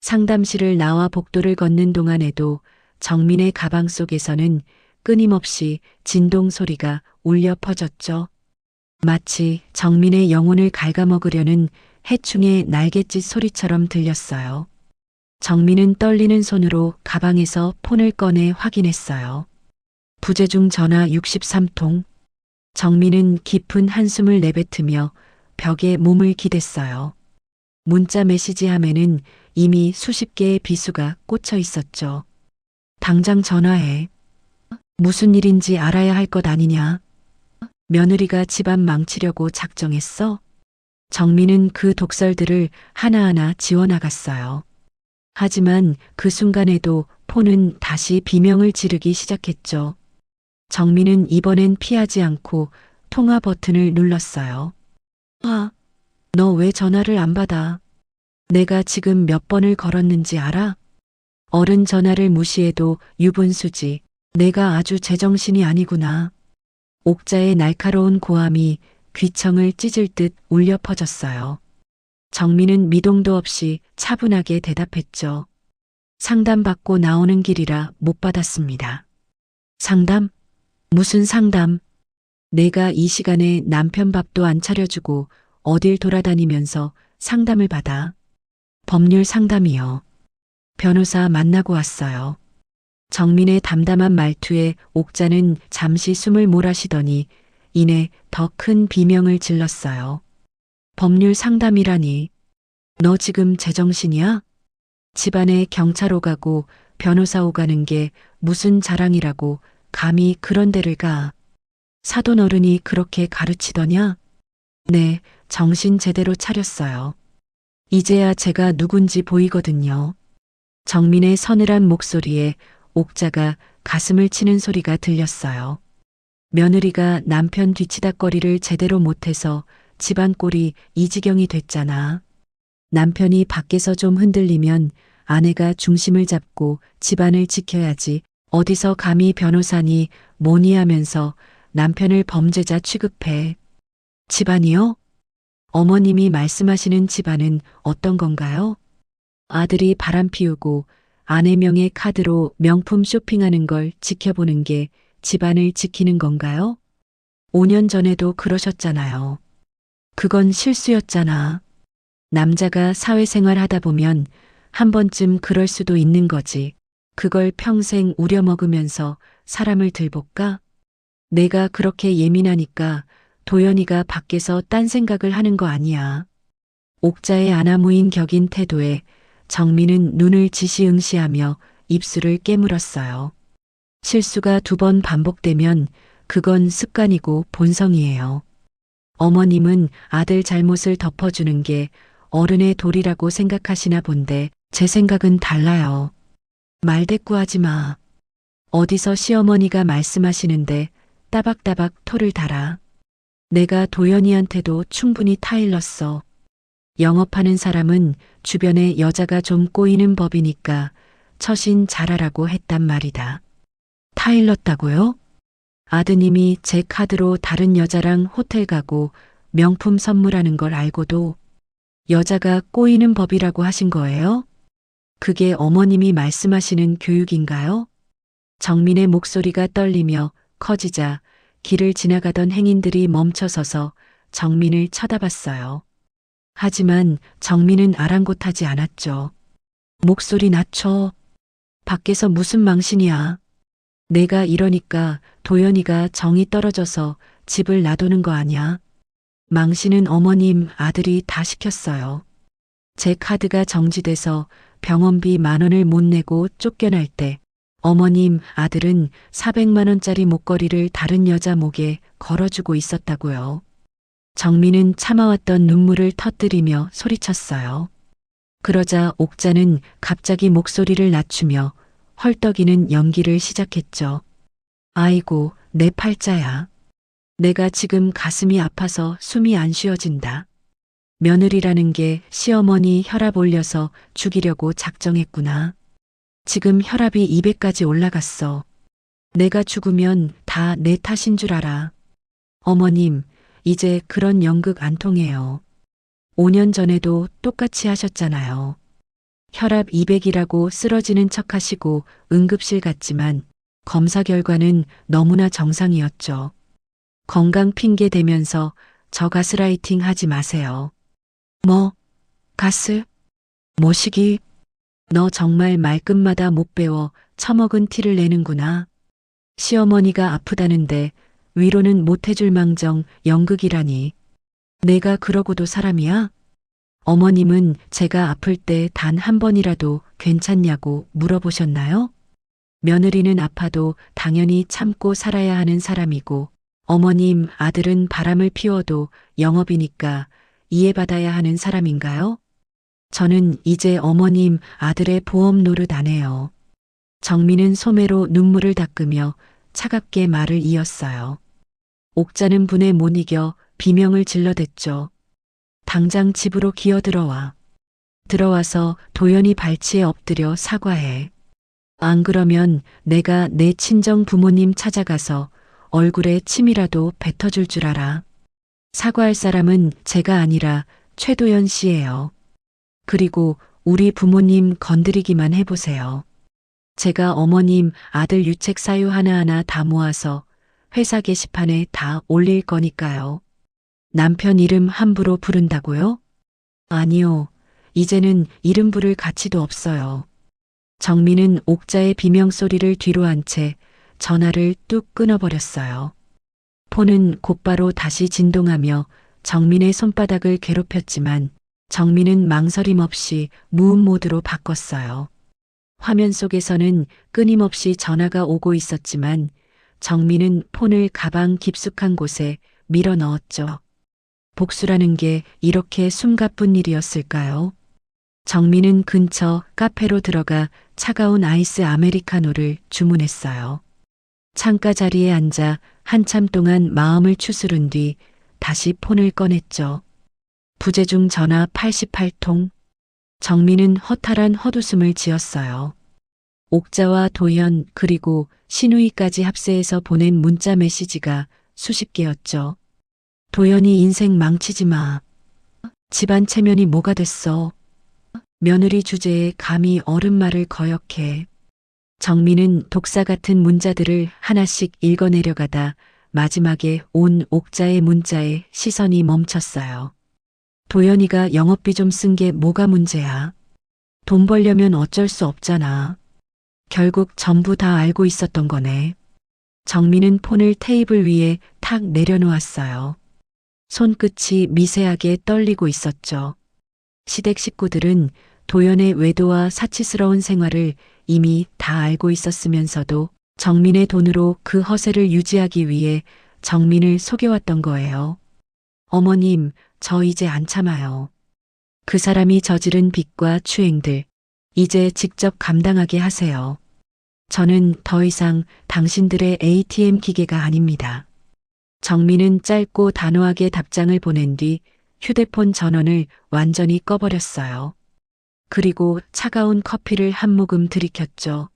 상담실을 나와 복도를 걷는 동안에도 정민의 가방 속에서는 끊임없이 진동 소리가 울려 퍼졌죠. 마치 정민의 영혼을 갉아먹으려는 해충의 날갯짓 소리처럼 들렸어요. 정민은 떨리는 손으로 가방에서 폰을 꺼내 확인했어요. 부재중 전화 63통. 정민은 깊은 한숨을 내뱉으며 벽에 몸을 기댔어요. 문자 메시지 함에는 이미 수십 개의 비수가 꽂혀 있었죠. 당장 전화해. 무슨 일인지 알아야 할 것 아니냐. 며느리가 집안 망치려고 작정했어? 정민은 그 독설들을 하나하나 지워나갔어요. 하지만 그 순간에도 폰은 다시 비명을 지르기 시작했죠. 정민은 이번엔 피하지 않고 통화 버튼을 눌렀어요. 너 왜 전화를 안 받아? 내가 지금 몇 번을 걸었는지 알아? 어른 전화를 무시해도 유분수지. 내가 아주 제정신이 아니구나. 옥자의 날카로운 고함이 귀청을 찢을 듯 울려 퍼졌어요. 정민은 미동도 없이 차분하게 대답했죠. 상담받고 나오는 길이라 못 받았습니다. 상담? 무슨 상담? 내가 이 시간에 남편 밥도 안 차려주고 어딜 돌아다니면서 상담을 받아. 법률 상담이요. 변호사 만나고 왔어요. 정민의 담담한 말투에 옥자는 잠시 숨을 몰아쉬더니 이내 더 큰 비명을 질렀어요. 법률 상담이라니. 너 지금 제정신이야? 집안에 경찰 오가고 변호사 오가는 게 무슨 자랑이라고 감히 그런 데를 가. 사돈 어른이 그렇게 가르치더냐? 네, 정신 제대로 차렸어요. 이제야 제가 누군지 보이거든요. 정민의 서늘한 목소리에 옥자가 가슴을 치는 소리가 들렸어요. 며느리가 남편 뒤치다꺼리를 제대로 못해서 집안 꼴이 이 지경이 됐잖아. 남편이 밖에서 좀 흔들리면 아내가 중심을 잡고 집안을 지켜야지 어디서 감히 변호사니 뭐니 하면서 남편을 범죄자 취급해. 집안이요? 어머님이 말씀하시는 집안은 어떤 건가요? 아들이 바람 피우고 아내 명의 카드로 명품 쇼핑하는 걸 지켜보는 게 집안을 지키는 건가요? 5년 전에도 그러셨잖아요. 그건 실수였잖아. 남자가 사회생활 하다 보면 한 번쯤 그럴 수도 있는 거지. 그걸 평생 우려먹으면서 사람을 들볶아? 내가 그렇게 예민하니까 도연이가 밖에서 딴 생각을 하는 거 아니야. 옥자의 아나무인 격인 태도에 정민은 눈을 지시응시하며 입술을 깨물었어요. 실수가 2번 반복되면 그건 습관이고 본성이에요. 어머님은 아들 잘못을 덮어주는 게 어른의 도리라고 생각하시나 본데 제 생각은 달라요. 말대꾸하지 마. 어디서 시어머니가 말씀하시는데 따박따박 토를 달아. 내가 도연이한테도 충분히 타일렀어. 영업하는 사람은 주변에 여자가 좀 꼬이는 법이니까 처신 잘하라고 했단 말이다. 타일렀다고요? 아드님이 제 카드로 다른 여자랑 호텔 가고 명품 선물하는 걸 알고도 여자가 꼬이는 법이라고 하신 거예요? 그게 어머님이 말씀하시는 교육인가요? 정민의 목소리가 떨리며 커지자 길을 지나가던 행인들이 멈춰서서 정민을 쳐다봤어요. 하지만 정민은 아랑곳하지 않았죠. 목소리 낮춰. 밖에서 무슨 망신이야. 내가 이러니까 도연이가 정이 떨어져서 집을 놔두는 거 아니야. 망신은 어머님, 아들이 다 시켰어요. 제 카드가 정지돼서 병원비 10,000원을 못 내고 쫓겨날 때 어머님, 아들은 400만 원짜리 목걸이를 다른 여자 목에 걸어주고 있었다고요. 정민은 참아왔던 눈물을 터뜨리며 소리쳤어요. 그러자 옥자는 갑자기 목소리를 낮추며 헐떡이는 연기를 시작했죠. 아이고, 내 팔자야. 내가 지금 가슴이 아파서 숨이 안 쉬어진다. 며느리라는 게 시어머니 혈압 올려서 죽이려고 작정했구나. 지금 혈압이 200까지 올라갔어. 내가 죽으면 다 내 탓인 줄 알아. 어머님, 이제 그런 연극 안 통해요. 5년 전에도 똑같이 하셨잖아요. 혈압 200이라고 쓰러지는 척 하시고 응급실 갔지만 검사 결과는 너무나 정상이었죠. 건강 핑계 대면서 저 가스라이팅 하지 마세요. 뭐? 가스? 모시기? 너 정말 말끝마다 못 배워 처먹은 티를 내는구나. 시어머니가 아프다는데 위로는 못 해줄 망정 연극이라니. 내가 그러고도 사람이야? 어머님은 제가 아플 때 단 한 번이라도 괜찮냐고 물어보셨나요? 며느리는 아파도 당연히 참고 살아야 하는 사람이고 어머님, 아들은 바람을 피워도 영업이니까 이해받아야 하는 사람인가요? 저는 이제 어머님, 아들의 보험 노릇 안 해요. 정민은 소매로 눈물을 닦으며 차갑게 말을 이었어요. 옥자는 분에 못 이겨 비명을 질러댔죠. 당장 집으로 기어들어와. 들어와서 도연이 발치에 엎드려 사과해. 안 그러면 내가 내 친정 부모님 찾아가서 얼굴에 침이라도 뱉어줄 줄 알아. 사과할 사람은 제가 아니라 최도연 씨예요. 그리고 우리 부모님 건드리기만 해보세요. 제가 어머님 아들 유책 사유 하나하나 다 모아서 회사 게시판에 다 올릴 거니까요. 남편 이름 함부로 부른다고요? 아니요. 이제는 이름 부를 가치도 없어요. 정민은 옥자의 비명소리를 뒤로 한 채 전화를 뚝 끊어버렸어요. 폰은 곧바로 다시 진동하며 정민의 손바닥을 괴롭혔지만 정민은 망설임 없이 무음 모드로 바꿨어요. 화면 속에서는 끊임없이 전화가 오고 있었지만 정민은 폰을 가방 깊숙한 곳에 밀어 넣었죠. 복수라는 게 이렇게 숨가쁜 일이었을까요? 정민은 근처 카페로 들어가 차가운 아이스 아메리카노를 주문했어요. 창가 자리에 앉아 한참 동안 마음을 추스른 뒤 다시 폰을 꺼냈죠. 부재중 전화 88통. 정민은 허탈한 헛웃음을 지었어요. 옥자와 도현 그리고 신우이까지 합세해서 보낸 문자 메시지가 수십 개였죠. 도현이 인생 망치지 마. 집안 체면이 뭐가 됐어. 며느리 주제에 감히 어른 말을 거역해. 정민은 독사 같은 문자들을 하나씩 읽어내려가다 마지막에 온 옥자의 문자에 시선이 멈췄어요. 도연이가 영업비 좀 쓴 게 뭐가 문제야. 돈 벌려면 어쩔 수 없잖아. 결국 전부 다 알고 있었던 거네. 정민은 폰을 테이블 위에 탁 내려놓았어요. 손끝이 미세하게 떨리고 있었죠. 시댁 식구들은 도연의 외도와 사치스러운 생활을 이미 다 알고 있었으면서도 정민의 돈으로 그 허세를 유지하기 위해 정민을 속여왔던 거예요. 어머님, 저 이제 안 참아요. 그 사람이 저지른 빚과 추행들, 이제 직접 감당하게 하세요. 저는 더 이상 당신들의 ATM 기계가 아닙니다. 정민은 짧고 단호하게 답장을 보낸 뒤 휴대폰 전원을 완전히 꺼버렸어요. 그리고 차가운 커피를 한 모금 들이켰죠.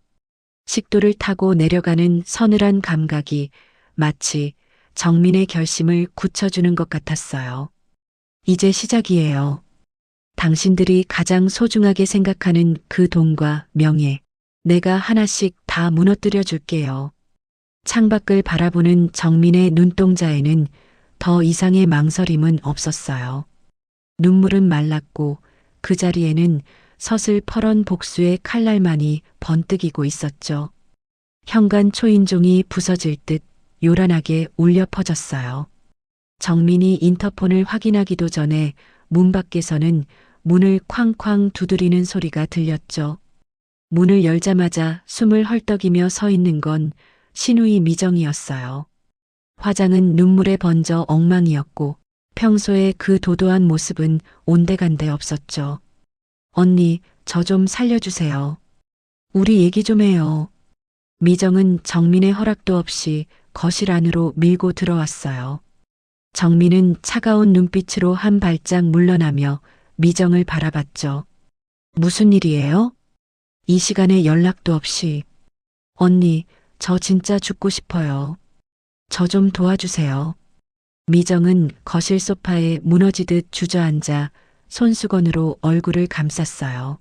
식도를 타고 내려가는 서늘한 감각이 마치 정민의 결심을 굳혀주는 것 같았어요. 이제 시작이에요. 당신들이 가장 소중하게 생각하는 그 돈과 명예, 내가 하나씩 다 무너뜨려 줄게요. 창밖을 바라보는 정민의 눈동자에는 더 이상의 망설임은 없었어요. 눈물은 말랐고 그 자리에는 서슬 퍼런 복수의 칼날만이 번뜩이고 있었죠. 현관 초인종이 부서질 듯 요란하게 울려 퍼졌어요. 정민이 인터폰을 확인하기도 전에 문 밖에서는 문을 쾅쾅 두드리는 소리가 들렸죠. 문을 열자마자 숨을 헐떡이며 서 있는 건 신우이 미정이었어요. 화장은 눈물에 번져 엉망이었고 평소에 그 도도한 모습은 온데간데 없었죠. 언니, 저 좀 살려주세요. 우리 얘기 좀 해요. 미정은 정민의 허락도 없이 거실 안으로 밀고 들어왔어요. 정민은 차가운 눈빛으로 한 발짝 물러나며 미정을 바라봤죠. 무슨 일이에요? 이 시간에 연락도 없이. 언니, 저 진짜 죽고 싶어요. 저 좀 도와주세요. 미정은 거실 소파에 무너지듯 주저앉아 손수건으로 얼굴을 감쌌어요.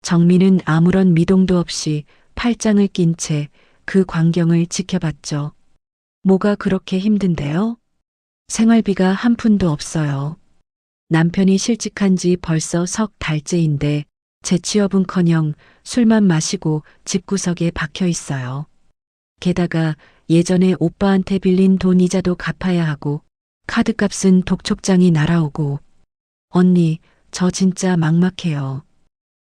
정민은 아무런 미동도 없이 팔짱을 낀 채 그 광경을 지켜봤죠. 뭐가 그렇게 힘든데요? 생활비가 한 푼도 없어요. 남편이 실직한 지 벌써 석 달째인데 재취업은커녕 술만 마시고 집구석에 박혀 있어요. 게다가 예전에 오빠한테 빌린 돈 이자도 갚아야 하고 카드값은 독촉장이 날아오고. 언니, 저 진짜 막막해요.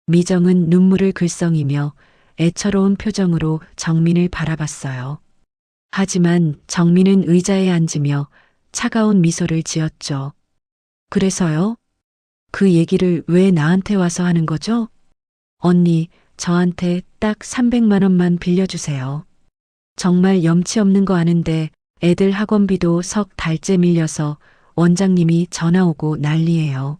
미정은 눈물을 글썽이며 애처로운 표정으로 정민을 바라봤어요. 하지만 정민은 의자에 앉으며 차가운 미소를 지었죠. 그래서요? 그 얘기를 왜 나한테 와서 하는 거죠? 언니, 저한테 딱 300만 원만 빌려주세요. 정말 염치 없는 거 아는데 애들 학원비도 석 달째 밀려서 원장님이 전화 오고 난리예요.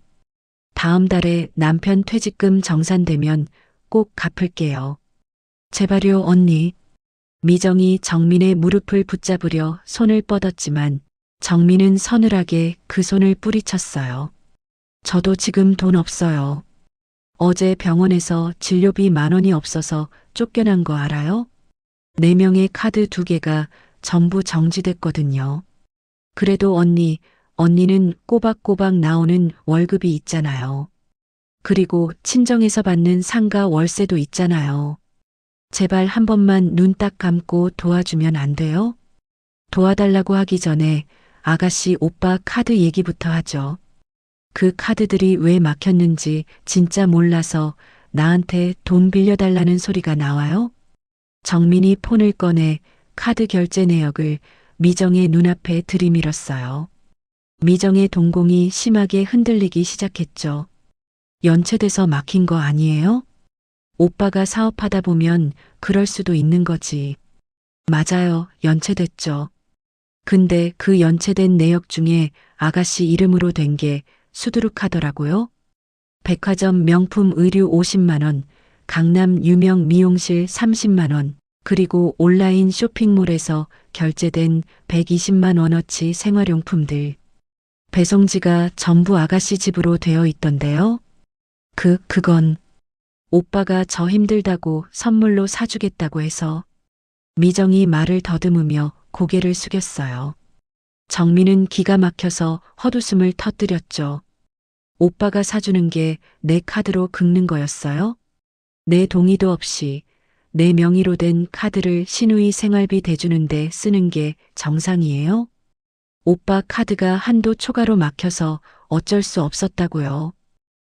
다음 달에 남편 퇴직금 정산되면 꼭 갚을게요. 제발요, 언니. 미정이 정민의 무릎을 붙잡으려 손을 뻗었지만 정민은 서늘하게 그 손을 뿌리쳤어요. 저도 지금 돈 없어요. 어제 병원에서 진료비 10,000원이 없어서 쫓겨난 거 알아요? 4명의 카드 2개가 전부 정지됐거든요. 그래도 언니는 꼬박꼬박 나오는 월급이 있잖아요. 그리고 친정에서 받는 상가 월세도 있잖아요. 제발 한 번만 눈 딱 감고 도와주면 안 돼요? 도와달라고 하기 전에 아가씨 오빠 카드 얘기부터 하죠. 그 카드들이 왜 막혔는지 진짜 몰라서 나한테 돈 빌려달라는 소리가 나와요? 정민이 폰을 꺼내 카드 결제 내역을 미정의 눈앞에 들이밀었어요. 미정의 동공이 심하게 흔들리기 시작했죠. 연체돼서 막힌 거 아니에요? 오빠가 사업하다 보면 그럴 수도 있는 거지. 맞아요. 연체됐죠. 근데 그 연체된 내역 중에 아가씨 이름으로 된 게 수두룩하더라고요. 백화점 명품 의류 50만 원, 강남 유명 미용실 30만 원, 그리고 온라인 쇼핑몰에서 결제된 120만 원어치 생활용품들. 배송지가 전부 아가씨 집으로 되어 있던데요. 그건 오빠가 저 힘들다고 선물로 사주겠다고 해서. 미정이 말을 더듬으며 고개를 숙였어요. 정민은 기가 막혀서 헛웃음을 터뜨렸죠. 오빠가 사주는 게 내 카드로 긁는 거였어요? 내 동의도 없이 내 명의로 된 카드를 신우이 생활비 대주는데 쓰는 게 정상이에요? 오빠 카드가 한도 초과로 막혀서 어쩔 수 없었다고요.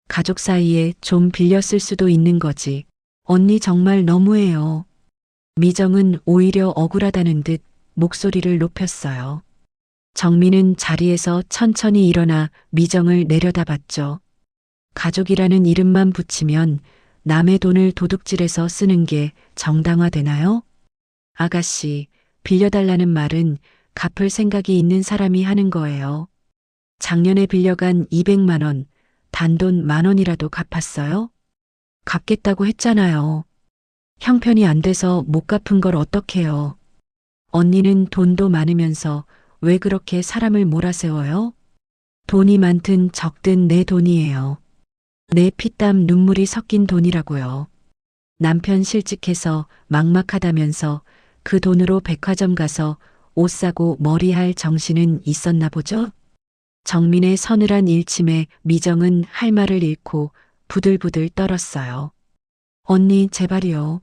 가족 사이에 좀 빌려 쓸 수도 있는 거지. 언니 정말 너무해요. 미정은 오히려 억울하다는 듯 목소리를 높였어요. 정민은 자리에서 천천히 일어나 미정을 내려다봤죠. 가족이라는 이름만 붙이면 남의 돈을 도둑질해서 쓰는 게 정당화되나요? 아가씨, 빌려달라는 말은 갚을 생각이 있는 사람이 하는 거예요. 작년에 빌려간 200만 원, 단돈 10,000원이라도 갚았어요? 갚겠다고 했잖아요. 형편이 안 돼서 못 갚은 걸 어떡해요. 언니는 돈도 많으면서 왜 그렇게 사람을 몰아세워요? 돈이 많든 적든 내 돈이에요. 내 피땀 눈물이 섞인 돈이라고요. 남편 실직해서 막막하다면서 그 돈으로 백화점 가서 옷 사고 머리할 정신은 있었나 보죠? 정민의 서늘한 일침에 미정은 할 말을 잃고 부들부들 떨었어요. 언니 제발이요.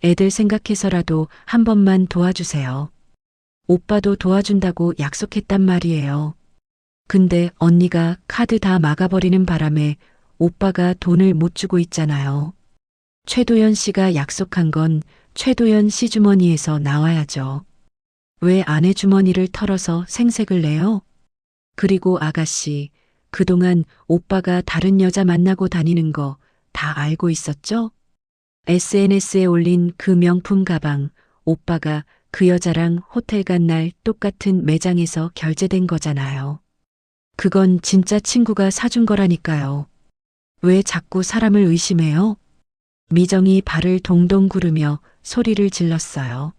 애들 생각해서라도 한 번만 도와주세요. 오빠도 도와준다고 약속했단 말이에요. 근데 언니가 카드 다 막아버리는 바람에 오빠가 돈을 못 주고 있잖아요. 최도연 씨가 약속한 건 최도연 씨 주머니에서 나와야죠. 왜 아내 주머니를 털어서 생색을 내요? 그리고 아가씨, 그동안 오빠가 다른 여자 만나고 다니는 거 다 알고 있었죠? SNS에 올린 그 명품 가방, 오빠가 그 여자랑 호텔 간 날 똑같은 매장에서 결제된 거잖아요. 그건 진짜 친구가 사준 거라니까요. 왜 자꾸 사람을 의심해요? 미정이 발을 동동 구르며 소리를 질렀어요.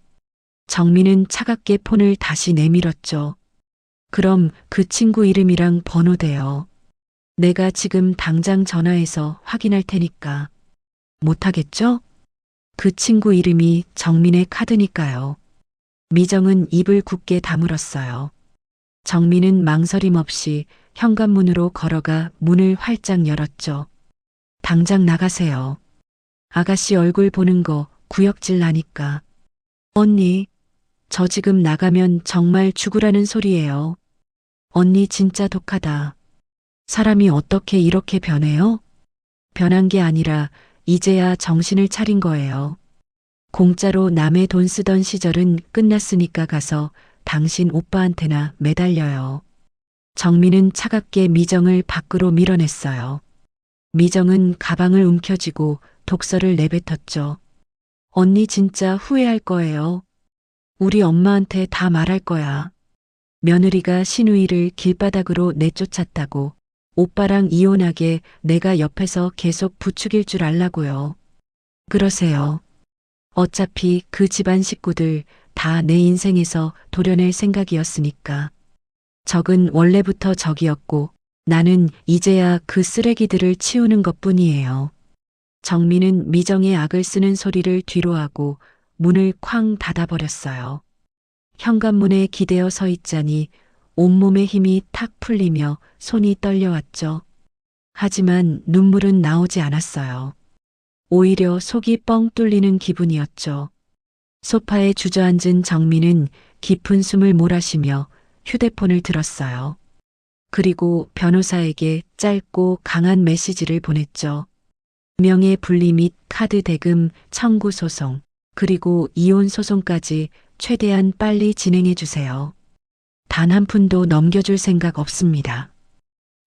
정민은 차갑게 폰을 다시 내밀었죠. 그럼 그 친구 이름이랑 번호 대요. 내가 지금 당장 전화해서 확인할 테니까. 못하겠죠? 그 친구 이름이 정민의 카드니까요. 미정은 입을 굳게 다물었어요. 정민은 망설임 없이 현관문으로 걸어가 문을 활짝 열었죠. 당장 나가세요. 아가씨 얼굴 보는 거 구역질 나니까. 언니, 저 지금 나가면 정말 죽으라는 소리예요. 언니 진짜 독하다. 사람이 어떻게 이렇게 변해요? 변한 게 아니라 이제야 정신을 차린 거예요. 공짜로 남의 돈 쓰던 시절은 끝났으니까 가서 당신 오빠한테나 매달려요. 정민은 차갑게 미정을 밖으로 밀어냈어요. 미정은 가방을 움켜쥐고 독서를 내뱉었죠. 언니 진짜 후회할 거예요. 우리 엄마한테 다 말할 거야. 며느리가 신우이를 길바닥으로 내쫓았다고. 오빠랑 이혼하게 내가 옆에서 계속 부추길 줄 알라고요. 그러세요. 어차피 그 집안 식구들 다 내 인생에서 도려낼 생각이었으니까. 적은 원래부터 적이었고 나는 이제야 그 쓰레기들을 치우는 것뿐이에요. 정민은 미정의 악을 쓰는 소리를 뒤로하고 문을 쾅 닫아버렸어요. 현관문에 기대어 서 있자니 온몸의 힘이 탁 풀리며 손이 떨려왔죠. 하지만 눈물은 나오지 않았어요. 오히려 속이 뻥 뚫리는 기분이었죠. 소파에 주저앉은 정민은 깊은 숨을 몰아쉬며 휴대폰을 들었어요. 그리고 변호사에게 짧고 강한 메시지를 보냈죠. 명예 분리 및 카드 대금 청구 소송, 그리고 이혼 소송까지 최대한 빨리 진행해 주세요. 단 한 푼도 넘겨줄 생각 없습니다.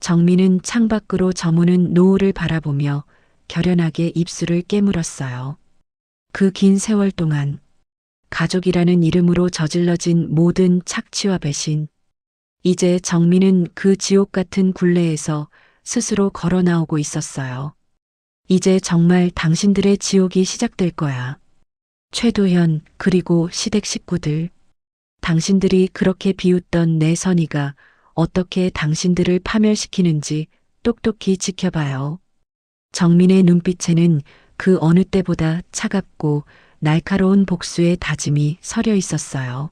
정민은 창밖으로 저무는 노을을 바라보며 결연하게 입술을 깨물었어요. 그 긴 세월 동안 가족이라는 이름으로 저질러진 모든 착취와 배신, 이제 정민은 그 지옥 같은 굴레에서 스스로 걸어 나오고 있었어요. 이제 정말 당신들의 지옥이 시작될 거야. 최도현, 그리고 시댁 식구들. 당신들이 그렇게 비웃던 내 선의가 어떻게 당신들을 파멸시키는지 똑똑히 지켜봐요. 정민의 눈빛에는 그 어느 때보다 차갑고 날카로운 복수의 다짐이 서려 있었어요.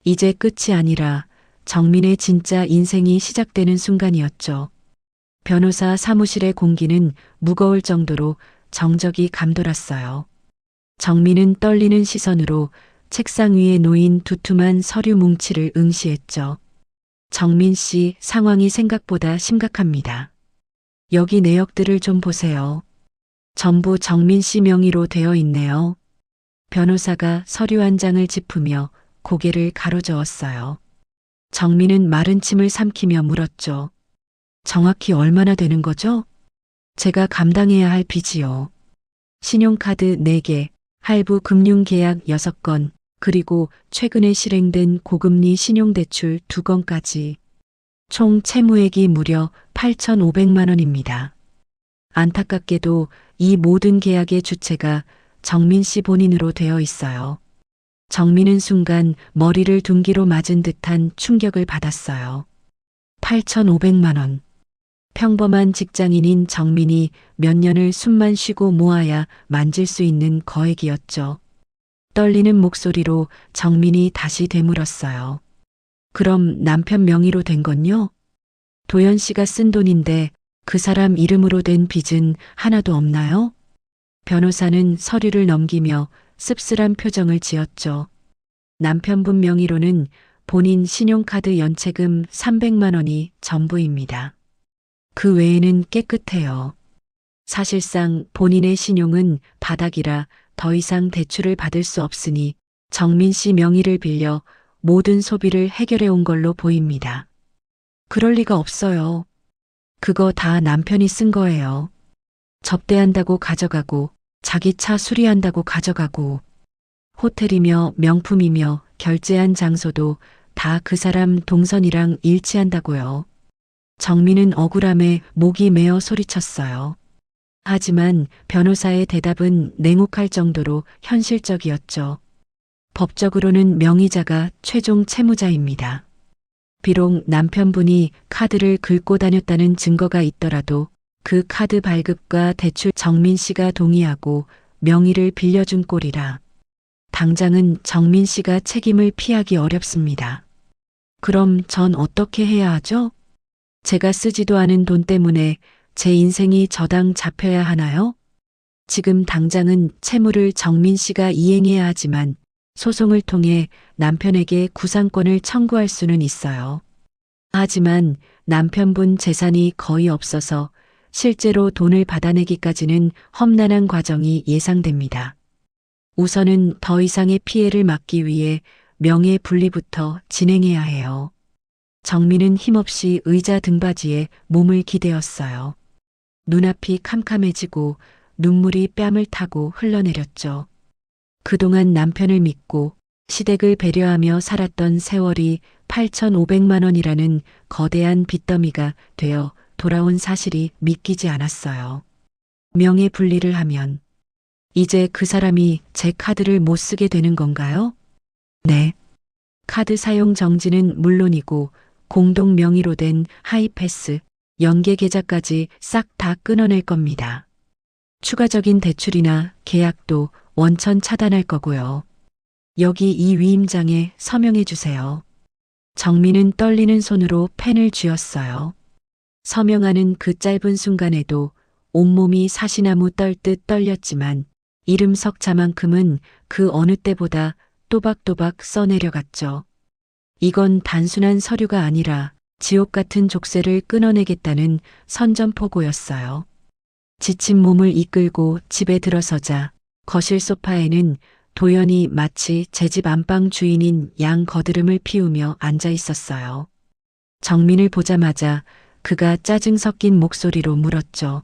이제 끝이 아니라 정민의 진짜 인생이 시작되는 순간이었죠. 변호사 사무실의 공기는 무거울 정도로 정적이 감돌았어요. 정민은 떨리는 시선으로 책상 위에 놓인 두툼한 서류 뭉치를 응시했죠. 정민 씨, 상황이 생각보다 심각합니다. 여기 내역들을 좀 보세요. 전부 정민 씨 명의로 되어 있네요. 변호사가 서류 한 장을 짚으며 고개를 가로저었어요. 정민은 마른 침을 삼키며 물었죠. 정확히 얼마나 되는 거죠? 제가 감당해야 할 빚이요. 신용카드 4개, 할부 금융계약 6건, 그리고 최근에 실행된 고금리 신용대출 2건까지 총 채무액이 무려 8,500만 원입니다. 안타깝게도 이 모든 계약의 주체가 정민 씨 본인으로 되어 있어요. 정민은 순간 머리를 둔기로 맞은 듯한 충격을 받았어요. 8,500만 원. 평범한 직장인인 정민이 몇 년을 숨만 쉬고 모아야 만질 수 있는 거액이었죠. 떨리는 목소리로 정민이 다시 되물었어요. 그럼 남편 명의로 된 건요? 도연 씨가 쓴 돈인데 그 사람 이름으로 된 빚은 하나도 없나요? 변호사는 서류를 넘기며 씁쓸한 표정을 지었죠. 남편분 명의로는 본인 신용카드 연체금 300만 원이 전부입니다. 그 외에는 깨끗해요. 사실상 본인의 신용은 바닥이라 더 이상 대출을 받을 수 없으니 정민 씨 명의를 빌려 모든 소비를 해결해 온 걸로 보입니다. 그럴 리가 없어요. 그거 다 남편이 쓴 거예요. 접대한다고 가져가고 자기 차 수리한다고 가져가고 호텔이며 명품이며 결제한 장소도 다 그 사람 동선이랑 일치한다고요. 정민은 억울함에 목이 메어 소리쳤어요. 하지만 변호사의 대답은 냉혹할 정도로 현실적이었죠. 법적으로는 명의자가 최종 채무자입니다. 비록 남편분이 카드를 긁고 다녔다는 증거가 있더라도 그 카드 발급과 대출 정민 씨가 동의하고 명의를 빌려준 꼴이라 당장은 정민 씨가 책임을 피하기 어렵습니다. 그럼 전 어떻게 해야 하죠? 제가 쓰지도 않은 돈 때문에 제 인생이 저당 잡혀야 하나요? 지금 당장은 채무를 정민 씨가 이행해야 하지만 소송을 통해 남편에게 구상권을 청구할 수는 있어요. 하지만 남편분 재산이 거의 없어서 실제로 돈을 받아내기까지는 험난한 과정이 예상됩니다. 우선은 더 이상의 피해를 막기 위해 명예 분리부터 진행해야 해요. 정민은 힘없이 의자 등받이에 몸을 기대었어요. 눈앞이 캄캄해지고 눈물이 뺨을 타고 흘러내렸죠. 그동안 남편을 믿고 시댁을 배려하며 살았던 세월이 8,500만 원이라는 거대한 빚더미가 되어 돌아온 사실이 믿기지 않았어요. 명예 분리를 하면 이제 그 사람이 제 카드를 못 쓰게 되는 건가요? 네. 카드 사용 정지는 물론이고 공동 명의로 된 하이패스, 연계 계좌까지 싹 다 끊어낼 겁니다. 추가적인 대출이나 계약도 원천 차단할 거고요. 여기 이 위임장에 서명해 주세요. 정민은 떨리는 손으로 펜을 쥐었어요. 서명하는 그 짧은 순간에도 온몸이 사시나무 떨듯 떨렸지만 이름 석자만큼은 그 어느 때보다 또박또박 써내려갔죠. 이건 단순한 서류가 아니라 지옥 같은 족쇄를 끊어내겠다는 선전포고였어요. 지친 몸을 이끌고 집에 들어서자 거실 소파에는 도연이 마치 제 집 안방 주인인 양 거드름을 피우며 앉아 있었어요. 정민을 보자마자 그가 짜증 섞인 목소리로 물었죠.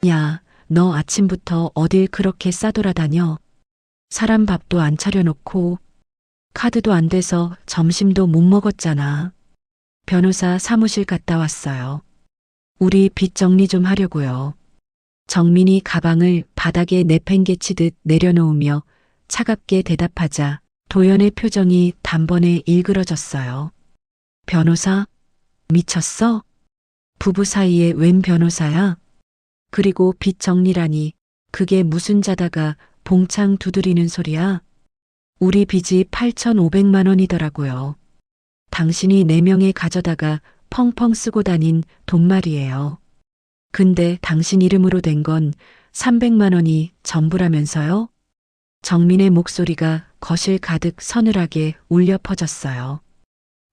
야, 너 아침부터 어딜 그렇게 싸돌아다녀? 사람 밥도 안 차려놓고 카드도 안 돼서 점심도 못 먹었잖아. 변호사 사무실 갔다 왔어요. 우리 빚 정리 좀 하려고요. 정민이 가방을 바닥에 내팽개치듯 내려놓으며 차갑게 대답하자 도연의 표정이 단번에 일그러졌어요. 변호사? 미쳤어? 부부 사이에 웬 변호사야? 그리고 빚 정리라니 그게 무슨 자다가 봉창 두드리는 소리야? 우리 빚이 8,500만 원이더라고요. 당신이 4명에 가져다가 펑펑 쓰고 다닌 돈 말이에요. 근데 당신 이름으로 된 건 300만 원이 전부라면서요? 정민의 목소리가 거실 가득 서늘하게 울려 퍼졌어요.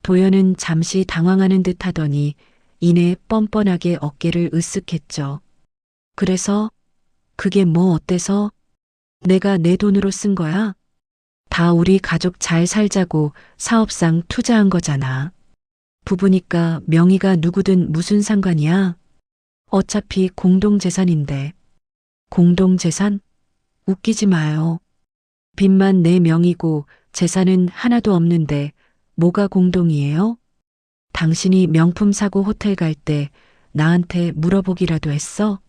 도연은 잠시 당황하는 듯 하더니 이내 뻔뻔하게 어깨를 으쓱했죠. 그래서? 그게 뭐 어때서? 내가 내 돈으로 쓴 거야? 다 우리 가족 잘 살자고 사업상 투자한 거잖아. 부부니까 명의가 누구든 무슨 상관이야? 어차피 공동재산인데. 공동재산? 웃기지 마요. 빚만 내 명의고 재산은 하나도 없는데 뭐가 공동이에요? 당신이 명품 사고 호텔 갈 때 나한테 물어보기라도 했어?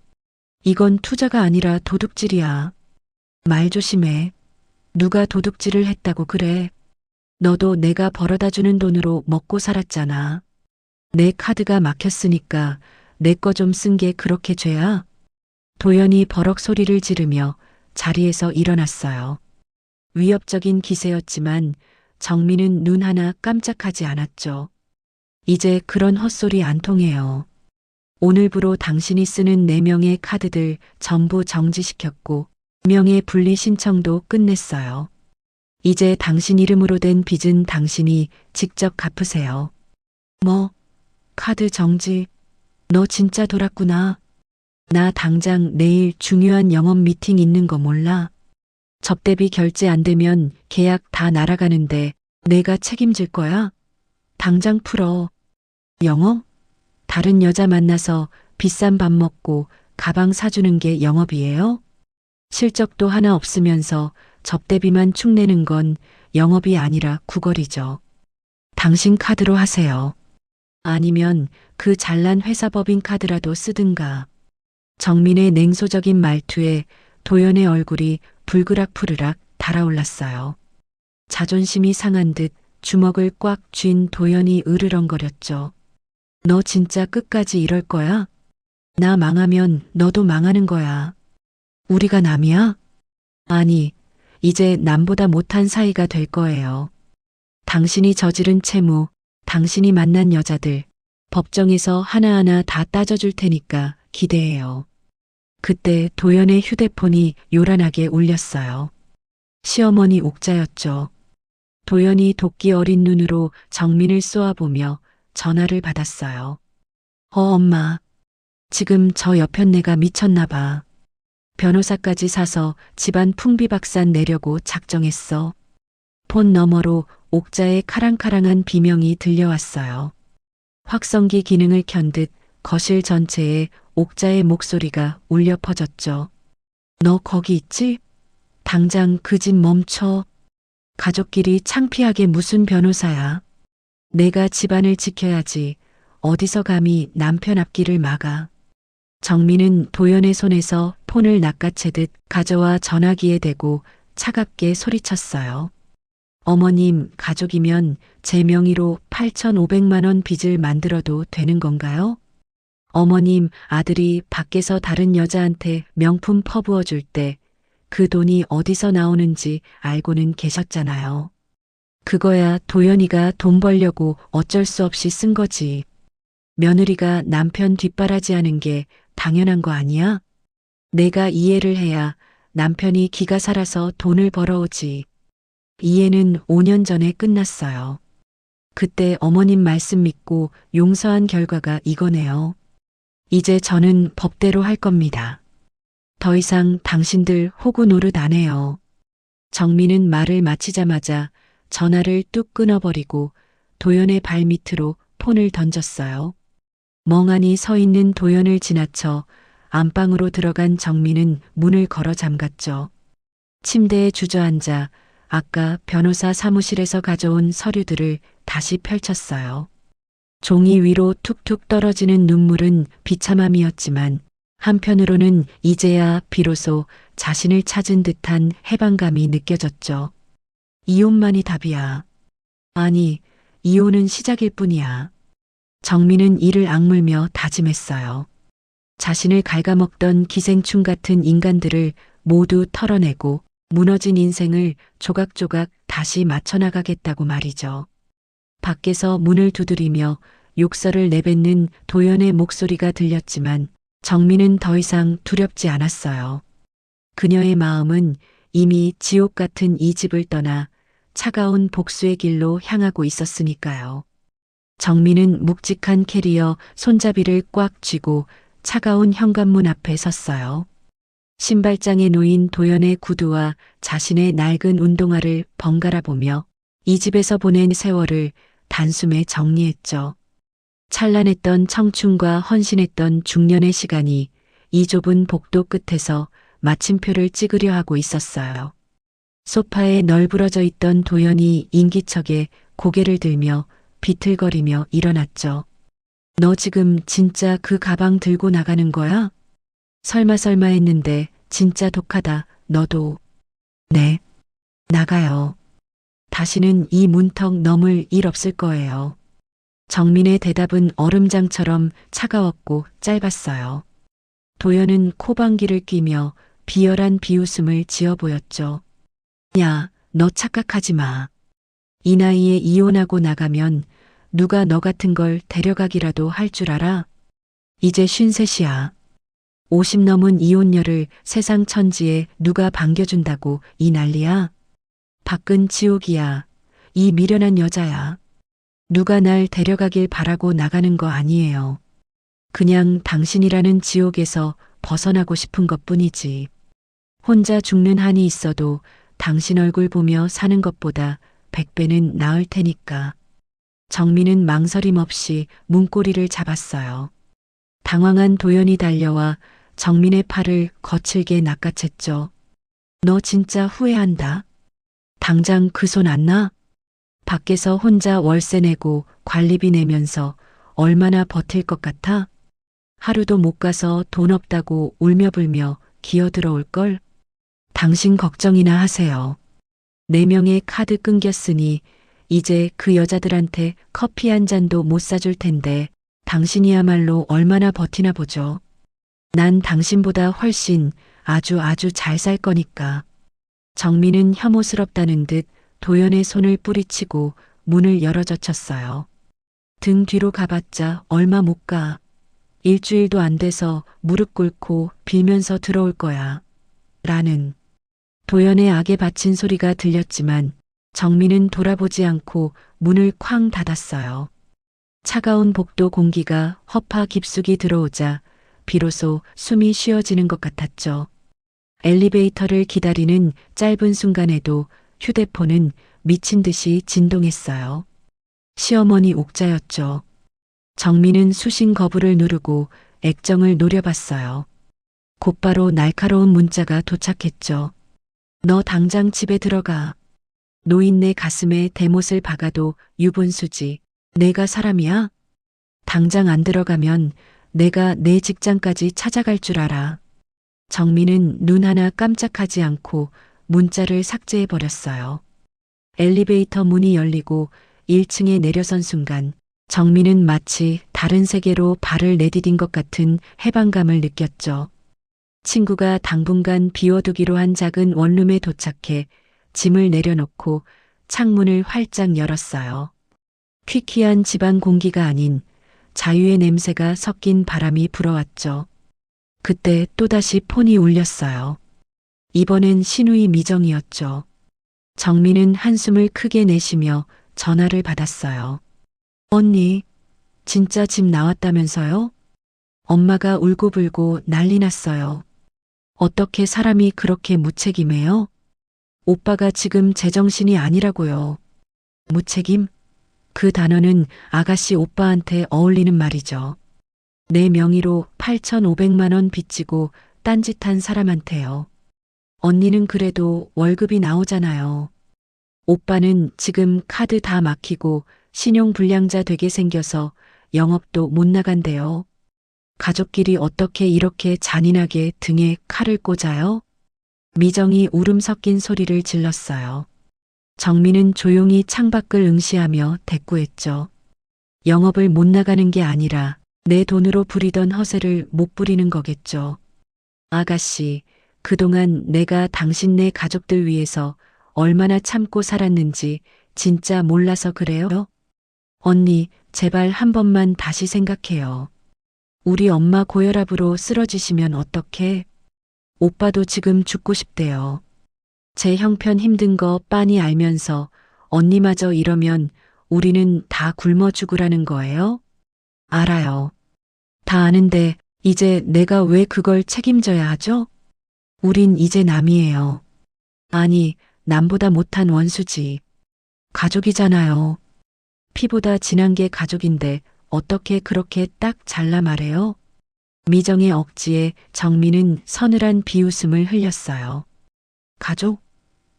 이건 투자가 아니라 도둑질이야. 말 조심해. 누가 도둑질을 했다고 그래. 너도 내가 벌어다 주는 돈으로 먹고 살았잖아. 내 카드가 막혔으니까 내 거 좀 쓴 게 그렇게 죄야? 도연이 버럭 소리를 지르며 자리에서 일어났어요. 위협적인 기세였지만 정민은 눈 하나 깜짝하지 않았죠. 이제 그런 헛소리 안 통해요. 오늘부로 당신이 쓰는 4명의 카드들 전부 정지시켰고 명예 분리 신청도 끝냈어요. 이제 당신 이름으로 된 빚은 당신이 직접 갚으세요. 뭐? 카드 정지? 너 진짜 돌았구나. 나 당장 내일 중요한 영업 미팅 있는 거 몰라? 접대비 결제 안 되면 계약 다 날아가는데 내가 책임질 거야? 당장 풀어. 영업? 다른 여자 만나서 비싼 밥 먹고 가방 사주는 게 영업이에요? 실적도 하나 없으면서 접대비만 축내는 건 영업이 아니라 구걸이죠. 당신 카드로 하세요. 아니면 그 잘난 회사 법인 카드라도 쓰든가. 정민의 냉소적인 말투에 도연의 얼굴이 불그락푸르락 달아올랐어요. 자존심이 상한 듯 주먹을 꽉 쥔 도연이 으르렁거렸죠. 너 진짜 끝까지 이럴 거야? 나 망하면 너도 망하는 거야. 우리가 남이야? 아니, 이제 남보다 못한 사이가 될 거예요. 당신이 저지른 채무, 당신이 만난 여자들, 법정에서 하나하나 다 따져줄 테니까 기대해요. 그때 도연의 휴대폰이 요란하게 울렸어요. 시어머니 옥자였죠. 도연이 도끼 어린 눈으로 정민을 쏘아보며 전화를 받았어요. 엄마. 지금 저 여편네가 미쳤나 봐. 변호사까지 사서 집안 풍비박산 내려고 작정했어. 폰 너머로 옥자의 카랑카랑한 비명이 들려왔어요. 확성기 기능을 켠 듯 거실 전체에 옥자의 목소리가 울려 퍼졌죠. 너 거기 있지? 당장 그 집 멈춰. 가족끼리 창피하게 무슨 변호사야. 내가 집안을 지켜야지. 어디서 감히 남편 앞길을 막아. 정민은 도연의 손에서 폰을 낚아채듯 가져와 전화기에 대고 차갑게 소리쳤어요. 어머님, 가족이면 제 명의로 8,500만 원 빚을 만들어도 되는 건가요? 어머님, 아들이 밖에서 다른 여자한테 명품 퍼부어 줄 때 그 돈이 어디서 나오는지 알고는 계셨잖아요. 그거야 도연이가 돈 벌려고 어쩔 수 없이 쓴 거지. 며느리가 남편 뒷바라지하는 게 당연한 거 아니야? 내가 이해를 해야 남편이 기가 살아서 돈을 벌어오지. 이해는 5년 전에 끝났어요. 그때 어머님 말씀 믿고 용서한 결과가 이거네요. 이제 저는 법대로 할 겁니다. 더 이상 당신들 호구 노릇 안 해요. 정민은 말을 마치자마자 전화를 뚝 끊어버리고 도연의 발 밑으로 폰을 던졌어요. 멍하니 서 있는 도연을 지나쳐 안방으로 들어간 정민은 문을 걸어 잠갔죠. 침대에 주저앉아 아까 변호사 사무실에서 가져온 서류들을 다시 펼쳤어요. 종이 위로 툭툭 떨어지는 눈물은 비참함이었지만 한편으로는 이제야 비로소 자신을 찾은 듯한 해방감이 느껴졌죠. 이혼만이 답이야. 아니, 이혼은 시작일 뿐이야. 정민은 이를 악물며 다짐했어요. 자신을 갉아먹던 기생충 같은 인간들을 모두 털어내고 무너진 인생을 조각조각 다시 맞춰나가겠다고 말이죠. 밖에서 문을 두드리며 욕설을 내뱉는 도연의 목소리가 들렸지만 정민은 더 이상 두렵지 않았어요. 그녀의 마음은 이미 지옥 같은 이 집을 떠나 차가운 복수의 길로 향하고 있었으니까요. 정민은 묵직한 캐리어 손잡이를 꽉 쥐고 차가운 현관문 앞에 섰어요. 신발장에 놓인 도연의 구두와 자신의 낡은 운동화를 번갈아 보며 이 집에서 보낸 세월을 단숨에 정리했죠. 찬란했던 청춘과 헌신했던 중년의 시간이 이 좁은 복도 끝에서 마침표를 찍으려 하고 있었어요. 소파에 널브러져 있던 도연이 인기척에 고개를 들며 비틀거리며 일어났죠. 너 지금 진짜 그 가방 들고 나가는 거야? 설마 했는데 진짜 독하다. 너도. 네. 나가요. 다시는 이 문턱 넘을 일 없을 거예요. 정민의 대답은 얼음장처럼 차가웠고 짧았어요. 도연은 코방귀를 뀌며 비열한 비웃음을 지어 보였죠. 야, 너 착각하지 마. 이 나이에 이혼하고 나가면 누가 너 같은 걸 데려가기라도 할 줄 알아? 이제 53이야. 50 넘은 이혼녀를 세상 천지에 누가 반겨준다고 이 난리야? 밖은 지옥이야. 이 미련한 여자야. 누가 날 데려가길 바라고 나가는 거 아니에요. 그냥 당신이라는 지옥에서 벗어나고 싶은 것뿐이지. 혼자 죽는 한이 있어도 당신 얼굴 보며 사는 것보다 100배는 나을 테니까. 정민은 망설임 없이 문고리를 잡았어요. 당황한 도연이 달려와 정민의 팔을 거칠게 낚아챘죠. 너 진짜 후회한다. 당장 그 손 안 놔? 밖에서 혼자 월세 내고 관리비 내면서 얼마나 버틸 것 같아? 하루도 못 가서 돈 없다고 울며 불며 기어들어올걸? 당신 걱정이나 하세요. 4명의 카드 끊겼으니 이제 그 여자들한테 커피 한 잔도 못 사줄 텐데 당신이야말로 얼마나 버티나 보죠. 난 당신보다 훨씬 아주 잘 살 거니까. 정민은 혐오스럽다는 듯 도연의 손을 뿌리치고 문을 열어젖혔어요. 등 뒤로 가봤자 얼마 못 가. 일주일도 안 돼서 무릎 꿇고 빌면서 들어올 거야. 라는 도연의 악에 바친 소리가 들렸지만 정민은 돌아보지 않고 문을 쾅 닫았어요. 차가운 복도 공기가 허파 깊숙이 들어오자 비로소 숨이 쉬어지는 것 같았죠. 엘리베이터를 기다리는 짧은 순간에도 휴대폰은 미친 듯이 진동했어요. 시어머니 옥자였죠. 정민은 수신 거부를 누르고 액정을 노려봤어요. 곧바로 날카로운 문자가 도착했죠. 너 당장 집에 들어가. 노인네 가슴에 대못을 박아도 유분수지. 내가 사람이야? 당장 안 들어가면 내가 내 직장까지 찾아갈 줄 알아. 정민은 눈 하나 깜짝하지 않고 문자를 삭제해버렸어요. 엘리베이터 문이 열리고 1층에 내려선 순간 정민은 마치 다른 세계로 발을 내디딘 것 같은 해방감을 느꼈죠. 친구가 당분간 비워두기로 한 작은 원룸에 도착해 짐을 내려놓고 창문을 활짝 열었어요. 퀴퀴한 집안 공기가 아닌 자유의 냄새가 섞인 바람이 불어왔죠. 그때 또다시 폰이 울렸어요. 이번엔 신우이 미정이었죠. 정민은 한숨을 크게 내쉬며 전화를 받았어요. 언니, 진짜 집 나왔다면서요? 엄마가 울고불고 난리 났어요. 어떻게 사람이 그렇게 무책임해요? 오빠가 지금 제정신이 아니라고요. 무책임? 그 단어는 아가씨 오빠한테 어울리는 말이죠. 내 명의로 8,500만 원 빚지고 딴짓한 사람한테요. 언니는 그래도 월급이 나오잖아요. 오빠는 지금 카드 다 막히고 신용불량자 되게 생겨서 영업도 못 나간대요. 가족끼리 어떻게 이렇게 잔인하게 등에 칼을 꽂아요? 미정이 울음 섞인 소리를 질렀어요. 정민은 조용히 창밖을 응시하며 대꾸했죠. 영업을 못 나가는 게 아니라 내 돈으로 부리던 허세를 못 부리는 거겠죠. 아가씨, 그동안 내가 당신네 가족들 위해서 얼마나 참고 살았는지 진짜 몰라서 그래요? 언니, 제발 한 번만 다시 생각해요. 우리 엄마 고혈압으로 쓰러지시면 어떡해? 오빠도 지금 죽고 싶대요. 제 형편 힘든 거 빤히 알면서 언니마저 이러면 우리는 다 굶어 죽으라는 거예요? 알아요. 다 아는데 이제 내가 왜 그걸 책임져야 하죠? 우린 이제 남이에요. 아니, 남보다 못한 원수지. 가족이잖아요. 피보다 진한 게 가족인데 어떻게 그렇게 딱 잘라 말해요? 미정의 억지에 정민은 서늘한 비웃음을 흘렸어요. 가족?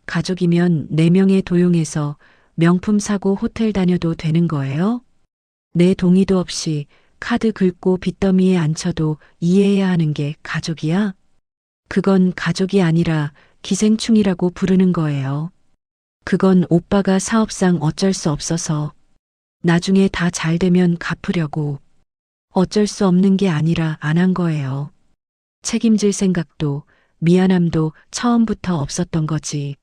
가족이면 4명의 도용해서 명품 사고 호텔 다녀도 되는 거예요? 내 동의도 없이 카드 긁고 빚더미에 앉혀도 이해해야 하는 게 가족이야? 그건 가족이 아니라 기생충이라고 부르는 거예요. 그건 오빠가 사업상 어쩔 수 없어서 나중에 다 잘 되면 갚으려고 어쩔 수 없는 게 아니라 안 한 거예요. 책임질 생각도 미안함도 처음부터 없었던 거지.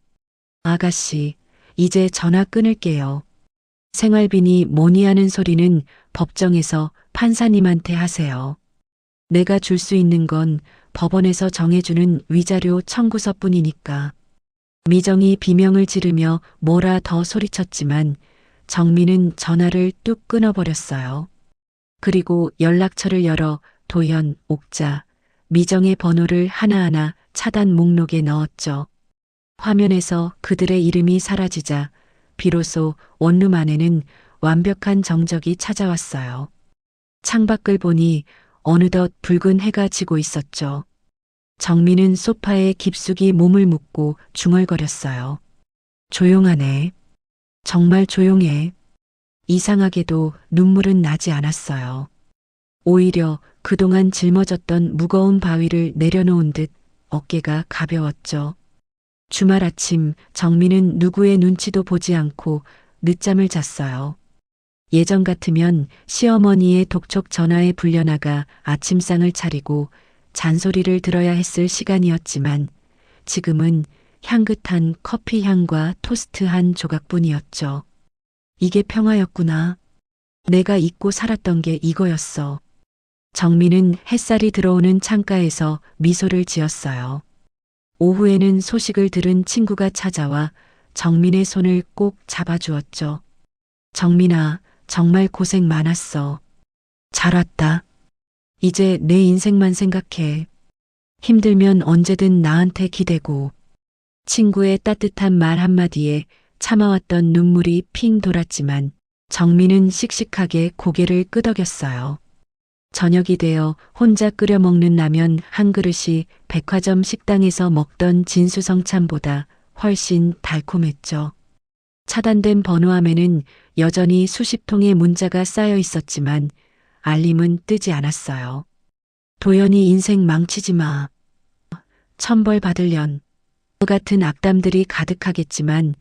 아가씨, 이제 전화 끊을게요. 생활비니 뭐니 하는 소리는 법정에서 판사님한테 하세요. 내가 줄 수 있는 건 법원에서 정해주는 위자료 청구서뿐이니까. 미정이 비명을 지르며 뭐라 더 소리쳤지만 정민은 전화를 뚝 끊어버렸어요. 그리고 연락처를 열어 도현, 옥자, 미정의 번호를 하나하나 차단 목록에 넣었죠. 화면에서 그들의 이름이 사라지자 비로소 원룸 안에는 완벽한 정적이 찾아왔어요. 창밖을 보니 어느덧 붉은 해가 지고 있었죠. 정민은 소파에 깊숙이 몸을 묻고 중얼거렸어요. 조용하네. 정말 조용해. 이상하게도 눈물은 나지 않았어요. 오히려 그동안 짊어졌던 무거운 바위를 내려놓은 듯 어깨가 가벼웠죠. 주말 아침 정민은 누구의 눈치도 보지 않고 늦잠을 잤어요. 예전 같으면 시어머니의 독촉 전화에 불려나가 아침상을 차리고 잔소리를 들어야 했을 시간이었지만 지금은 향긋한 커피 향과 토스트 한 조각뿐이었죠. 이게 평화였구나. 내가 잊고 살았던 게 이거였어. 정민은 햇살이 들어오는 창가에서 미소를 지었어요. 오후에는 소식을 들은 친구가 찾아와 정민의 손을 꼭 잡아주었죠. 정민아, 정말 고생 많았어. 잘 왔다. 이제 내 인생만 생각해. 힘들면 언제든 나한테 기대고. 친구의 따뜻한 말 한마디에 참아왔던 눈물이 핑 돌았지만 정민은 씩씩하게 고개를 끄덕였어요. 저녁이 되어 혼자 끓여 먹는 라면 한 그릇이 백화점 식당에서 먹던 진수성찬보다 훨씬 달콤했죠. 차단된 번호함에는 여전히 수십 통의 문자가 쌓여 있었지만 알림은 뜨지 않았어요. 도연이 인생 망치지 마. 천벌 받을련. 같은 악담들이 가득하겠지만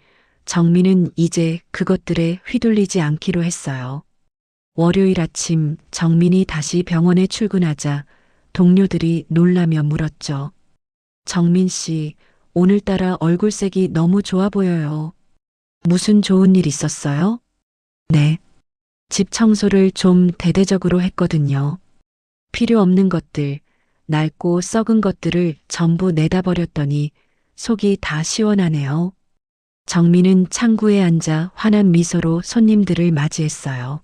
정민은 이제 그것들에 휘둘리지 않기로 했어요. 월요일 아침 정민이 다시 병원에 출근하자 동료들이 놀라며 물었죠. 정민 씨, 오늘따라 얼굴색이 너무 좋아 보여요. 무슨 좋은 일 있었어요? 네. 집 청소를 좀 대대적으로 했거든요. 필요 없는 것들, 낡고 썩은 것들을 전부 내다 버렸더니 속이 다 시원하네요. 정민은 창구에 앉아 환한 미소로 손님들을 맞이했어요.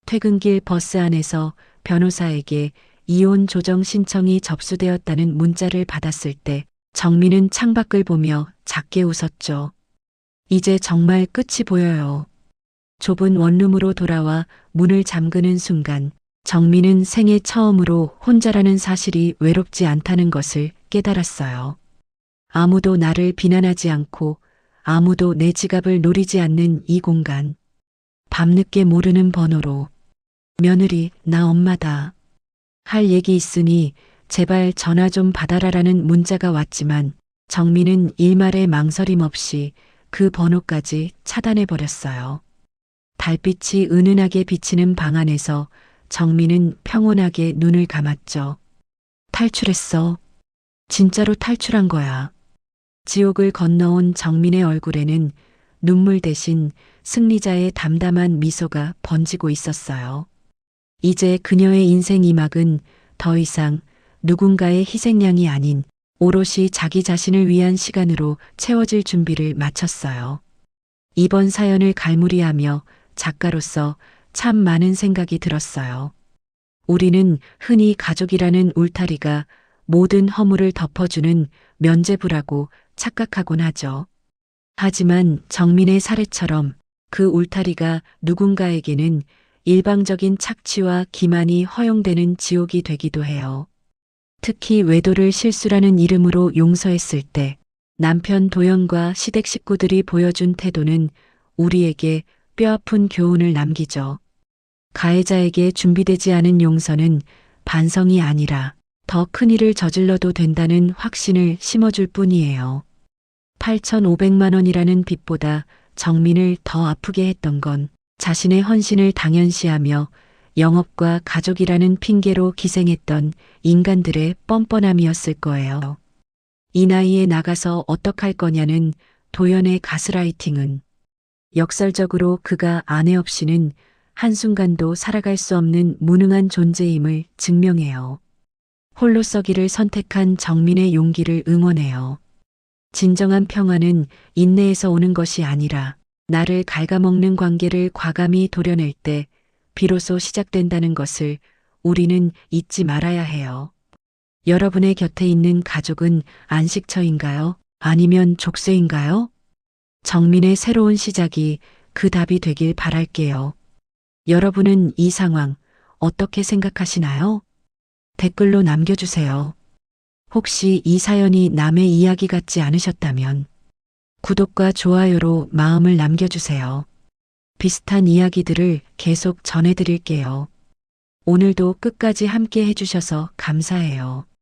퇴근길 버스 안에서 변호사에게 이혼 조정 신청이 접수되었다는 문자를 받았을 때 정민은 창밖을 보며 작게 웃었죠. 이제 정말 끝이 보여요. 좁은 원룸으로 돌아와 문을 잠그는 순간 정민은 생애 처음으로 혼자라는 사실이 외롭지 않다는 것을 깨달았어요. 아무도 나를 비난하지 않고 아무도 내 지갑을 노리지 않는 이 공간. 밤늦게 모르는 번호로 며느리, 나 엄마다. 할 얘기 있으니 제발 전화 좀 받아라라는 문자가 왔지만 정민은 일말의 망설임 없이 그 번호까지 차단해 버렸어요. 달빛이 은은하게 비치는 방 안에서 정민은 평온하게 눈을 감았죠. 탈출했어. 진짜로 탈출한 거야. 지옥을 건너온 정민의 얼굴에는 눈물 대신 승리자의 담담한 미소가 번지고 있었어요. 이제 그녀의 인생 이막은 더 이상 누군가의 희생양이 아닌 오롯이 자기 자신을 위한 시간으로 채워질 준비를 마쳤어요. 이번 사연을 갈무리하며 작가로서 참 많은 생각이 들었어요. 우리는 흔히 가족이라는 울타리가 모든 허물을 덮어주는 면죄부라고 착각하곤 하죠. 하지만 정민의 사례처럼 그 울타리가 누군가에게는 일방적인 착취와 기만이 허용되는 지옥이 되기도 해요. 특히 외도를 실수라는 이름으로 용서했을 때 남편 도연과 시댁 식구들이 보여준 태도는 우리에게 뼈아픈 교훈을 남기죠. 가해자에게 준비되지 않은 용서는 반성이 아니라 더 큰 일을 저질러도 된다는 확신을 심어줄 뿐이에요. 8,500만 원이라는 빚보다 정민을 더 아프게 했던 건 자신의 헌신을 당연시하며 영업과 가족이라는 핑계로 기생했던 인간들의 뻔뻔함이었을 거예요. 이 나이에 나가서 어떡할 거냐는 도연의 가스라이팅은 역설적으로 그가 아내 없이는 한순간도 살아갈 수 없는 무능한 존재임을 증명해요. 홀로 서기를 선택한 정민의 용기를 응원해요. 진정한 평화는 인내에서 오는 것이 아니라 나를 갉아먹는 관계를 과감히 도려낼 때 비로소 시작된다는 것을 우리는 잊지 말아야 해요. 여러분의 곁에 있는 가족은 안식처인가요? 아니면 족쇄인가요? 정민의 새로운 시작이 그 답이 되길 바랄게요. 여러분은 이 상황 어떻게 생각하시나요? 댓글로 남겨주세요. 혹시 이 사연이 남의 이야기 같지 않으셨다면 구독과 좋아요로 마음을 남겨주세요. 비슷한 이야기들을 계속 전해드릴게요. 오늘도 끝까지 함께 해주셔서 감사해요.